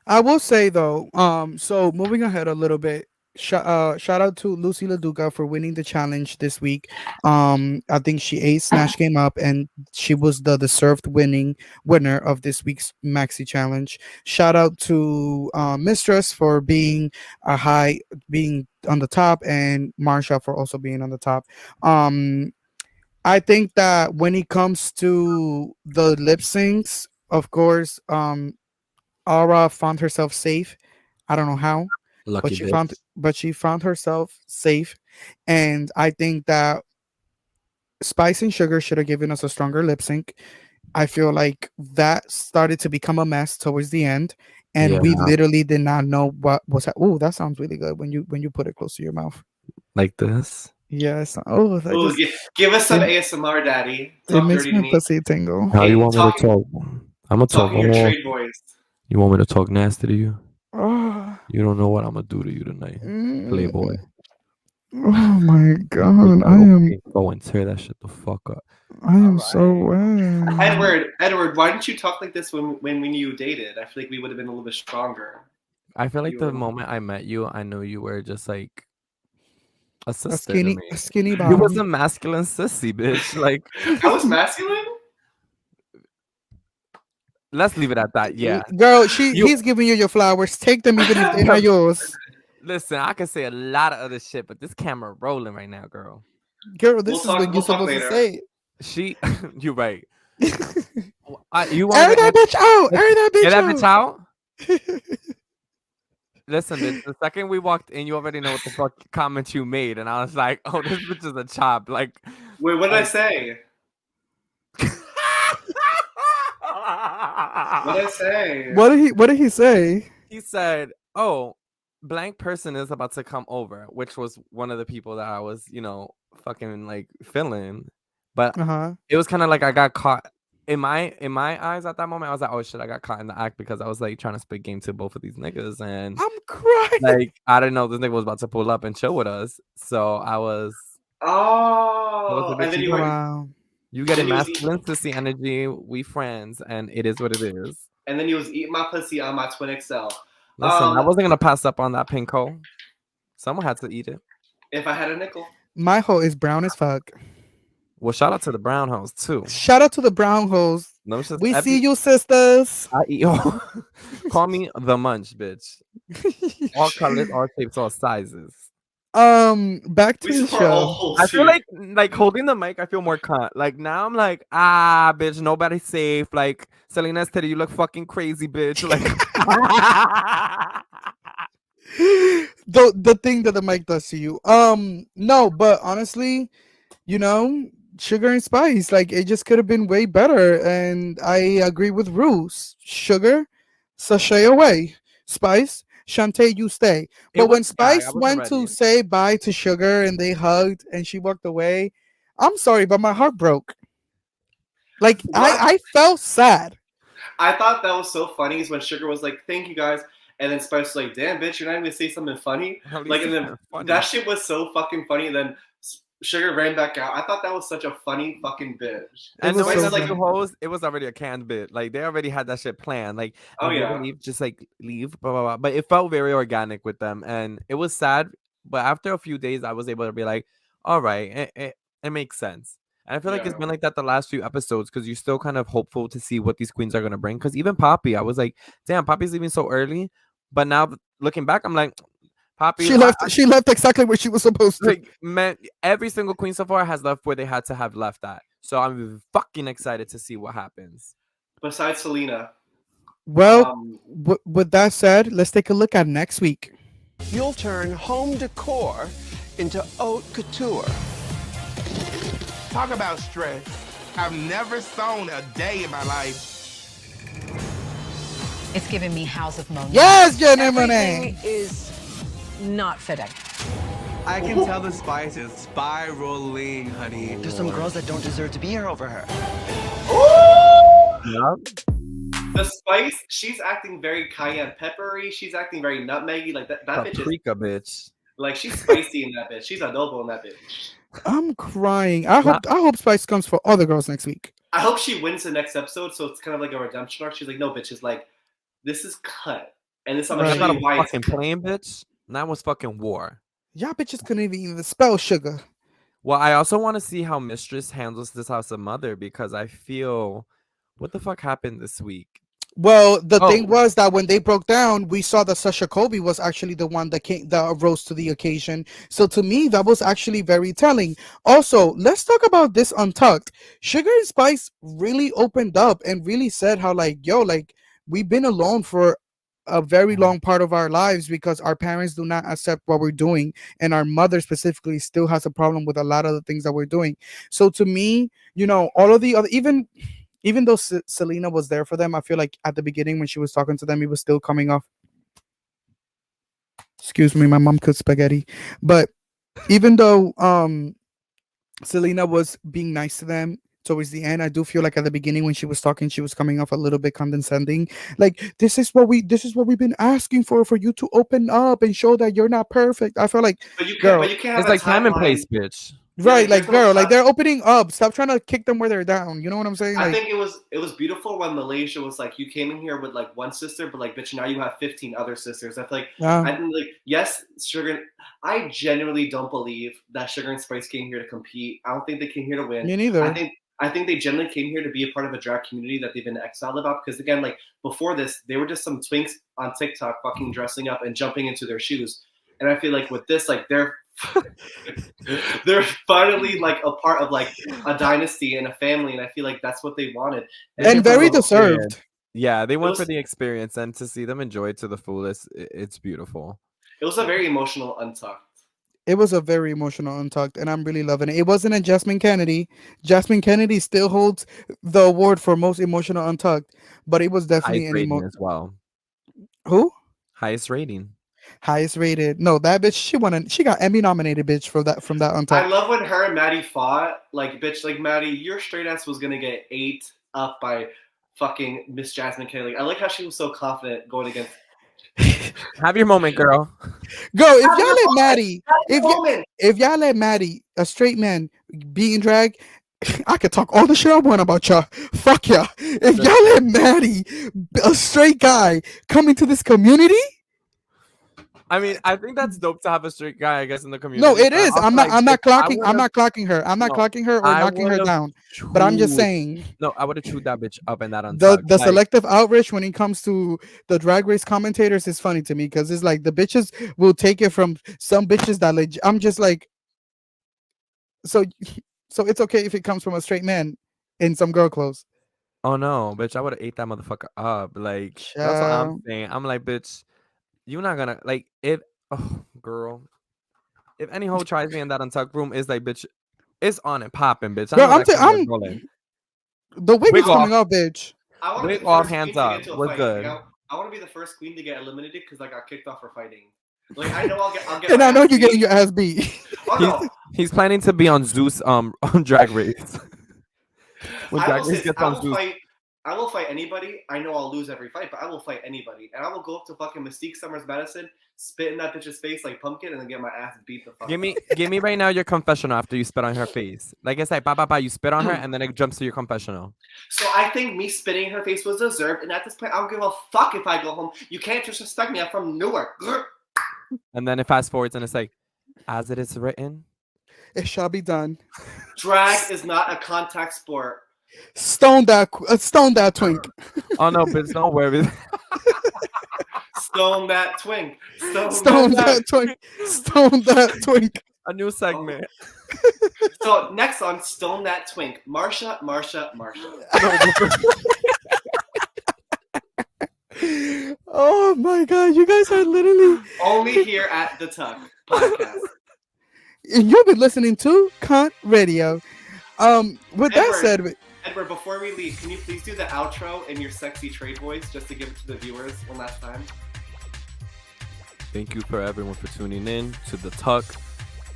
I will say though, so moving ahead a little bit, shout out to Lucy LaDuca for winning the challenge this week. I think she ate Snatch Game Up, and she was the deserved winner of this week's Maxi Challenge. Shout out to Mistress for being being on the top, and Marsha for also being on the top. I think that when it comes to the lip syncs, of course, Aura found herself safe. I don't know how, Lucky but she found herself safe, and I think that Spice and Sugar should have given us a stronger lip sync. I feel like that started to become a mess towards the end, and we literally did not know what was. Oh, that sounds really good when you put it close to your mouth. Like this. Yes. Oh, give us some ASMR, daddy. It makes my pussy tingle. How you want me to talk? I'm gonna talk your trade voice. You want me to talk nasty to you? Oh. You don't know what I'm gonna do to you tonight, Playboy. Oh my god, I am. Go and tear that shit the fuck up. I am so wet. Edward, why didn't you talk like this when you dated? I feel like we would have been a little bit stronger. I feel like the moment I met you, I knew you were just like a sister to me. A skinny You bottom. was a masculine sissy, bitch. Like I was masculine. Let's leave it at that. Yeah, girl, he's giving you your flowers. Take them even if they're not yours. Listen, I can say a lot of other shit, but this camera rolling right now, girl. Girl, this is what you're supposed to say. You're right. You air that bitch out. Air that bitch Get that out. bitch out. Listen, bitch, the second we walked in, you already know what the fuck comment you made, and I was like, "Oh, this bitch is a chop." Like, wait, what did I say? What did I say? What did he say? He said, "Oh, blank person is about to come over," which was one of the people that I was, fucking like feeling. But it was kind of like I got caught in my eyes at that moment. I was like, "Oh shit, I got caught in the act," because I was like trying to spit game to both of these niggas, and I'm crying. Like I didn't know this nigga was about to pull up and chill with us, so I was. Oh, and then you get a masculine sissy energy. We friends, and it is what it is. And then you was eating my pussy on my Twin XL. Listen, I wasn't gonna pass up on that pink hole. Someone had to eat it. If I had a nickel. My hole is brown as fuck. Well, shout out to the brown hoes too. Shout out to the brown hoes. No, we see you, sisters. I eat. Call me the munch, bitch. All colors, all shapes, all sizes. Back to the show. I feel like holding the mic. I feel more cunt. Like now, I'm like, bitch, nobody's safe. Like Selena's Teddy, you look fucking crazy, bitch. Like the thing that the mic does to you. No, but honestly, Sugar and Spice, like it just could have been way better. And I agree with Bruce. Sugar, sashay away. Spice, Shantae, you stay. But when Spice went to say bye to Sugar and they hugged and she walked away, I'm sorry, but my heart broke. Like I felt sad. I thought that was so funny is when Sugar was like, "Thank you guys," and then Spice was like, "Damn, bitch, you're not even gonna say something funny." Like, and then that shit was so fucking funny. And then Sugar ran back out. I thought that was such a funny fucking bitch. And the way that like the hoes, it was already a canned bit. Like they already had that shit planned. Like, oh yeah, leave, blah blah blah. But it felt very organic with them, and it was sad. But after a few days, I was able to be like, all right, it makes sense. And I feel like it's been like that the last few episodes because you're still kind of hopeful to see what these queens are gonna bring. Because even Poppy, I was like, damn, Poppy's leaving so early. But now looking back, I'm like, Poppy, she left exactly where she was supposed to. Like, man, every single queen so far has left where they had to have left at. So I'm fucking excited to see what happens. Besides Selena. Well, with that said, let's take a look at next week. You'll turn home decor into haute couture. Talk about stress. I've never sewn a day in my life. It's giving me House of Monet. Yes, Jenny Monet. Everything is not fitting. I can tell the spice is spiraling, honey. There's some girls that don't deserve to be here over her. Yep. The spice, she's acting very cayenne peppery. She's acting very nutmeggy. Like that bitch is Paprika, bitch. like she's spicy in that bitch. She's adobo in that bitch. I'm crying. I hope Spice comes for other girls next week. I hope she wins the next episode, so it's kind of like a redemption arc. She's like, no, bitches, like this is cut, and this I'm That's gonna not show a you why it's fucking plane, bitch. That was fucking war. Y'all bitches couldn't even spell sugar. Well, I also want to see how Mistress handles this house of mother because I feel what the fuck happened this week. Well, the thing was that when they broke down, we saw that Sasha Colby was actually the one that rose to the occasion. So to me, that was actually very telling. Also, let's talk about this Untucked. Sugar and Spice really opened up and really said how like, yo, like we've been alone for a very long part of our lives because our parents do not accept what we're doing, and our mother specifically still has a problem with a lot of the things that we're doing. So to me, you know, all of the other even though Selena was there for them, I feel like at the beginning when she was talking to them, it was still coming off. Excuse me, my mom cooked spaghetti. But even though Selena was being nice to them towards the end, I do feel like at the beginning when she was talking, she was coming off a little bit condescending. Like this is what we've been asking for you to open up and show that you're not perfect. I feel like, but you girl, can't have It's a like time and timeline. place, bitch. right, Yeah, like girl, like they're opening up. Stop trying to kick them where they're down. You know what I'm saying? I Like, think it was beautiful when Malaysia was like, you came in here with like one sister, but like, bitch, now you have 15 other sisters. I feel like Yeah. I think like yes, Sugar. I genuinely don't believe that Sugar and Spice came here to compete. I don't think they came here to win. Me neither. I think they generally came here to be a part of a drag community that they've been exiled about. Because again, like before this, they were just some twinks on TikTok fucking dressing up and jumping into their shoes. And I feel like with this, like they're finally like a part of like a dynasty and a family, and I feel like that's what they wanted. and very deserved. Yeah, they went was- for the experience, and to see them enjoy it to the fullest, it's beautiful. It was a very emotional Untucked. It was a very emotional Untucked, and I'm really loving it. It wasn't a Jasmine Kennedy. Jasmine Kennedy still holds the award for most emotional Untucked, but it was definitely Highest an rating as well. Who? Highest rating. Highest rated. No, that bitch. She got Emmy nominated, bitch, from that I Untucked. love when her and Maddie fought. Like, bitch, like Maddie, your straight ass was gonna get ate up by fucking Miss Jasmine Kennedy. I like how she was so confident going against. Have your moment, girl. Go if y'all let Maddie, if y'all let Maddie, a straight man, be in drag, I could talk all the shit I want about y'all. Fuck y'all. If y'all let Maddie, a straight guy, come into this community. I mean, I think that's dope to have a straight guy, I guess, in the community. No, it but is. also, I'm not. like, I'm not bitch, I clocking. I'm would've- not clocking her. I'm not No, clocking her or I knocking her would've down. But I'm just chewed- saying No, I would have chewed that bitch up in that the Untucked. Like, selective outrage when it comes to the drag race commentators is funny to me because it's like the bitches will take it from some bitches that I'm just like, so it's okay if it comes from a straight man in some girl clothes. oh no, bitch, I would have ate that motherfucker up. Like, that's what I'm Child. saying. I'm like, bitch, you're not gonna like if girl. If any hoe tries me in that Untucked room, is like, bitch, it's on and popping, bitch. I Girl, know I'm that t- camera's I'm- rolling. The wig Wig is coming off, bitch. I want to Wig be the off, first hands queen to up. get into a We're fight. good. Like, I want to be the first queen to get eliminated because I got kicked off for fighting. Like I know I'll get. And my I know ass you're getting beat. your ass beat. Oh no. He's planning to be on Zeus on Drag Race. When Drag Race gets on Zeus. I will fight anybody. I know I'll lose every fight, but I will fight anybody. And I will go up to fucking Mystique Summers Madison, spit in that bitch's face like pumpkin, and then get my ass beat the fuck Give me right now your confessional after you spit on her face. Like I said, you spit on her and then it jumps to your confessional. So I think me spitting in her face was deserved, and at this point, I don't give a fuck if I go home. You can't disrespect me. I'm from Newark. And then it fast forwards and it's like, as it is written. It shall be done. Drag is not a contact sport. Stone that twink. Oh no, bitch, don't worry. Stone that twink. Stone that twink. Stone that twink. A new segment. So next on Stone That Twink, Marsha. Oh my god, you guys are literally Only here at the Tuck podcast. and you've been listening to Cunt Radio. With that said, Edward, before we leave, can you please do the outro in your sexy trade voice just to give it to the viewers one last time? Thank you for everyone for tuning in to the Tuck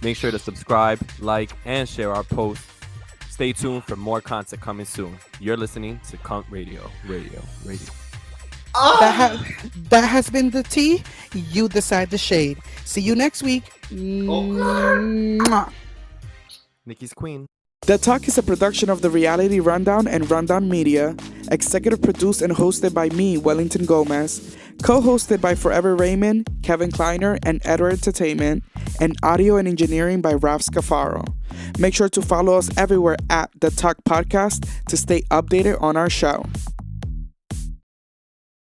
Make sure to subscribe, like, and share our posts. Stay tuned for more content coming soon. You're listening to Cunt Radio. That has been the tea. You decide the shade. See you next week. Mwah. Nikki's queen. The Talk is a production of the Reality Rundown and Rundown Media, executive produced and hosted by me, Wellington Gomez, co-hosted by Forever Raymond, Kevin Kleiner, and Edward Entertainment, and audio and engineering by Ralph Scafaro. Make sure to follow us everywhere at The Talk Podcast to stay updated on our show.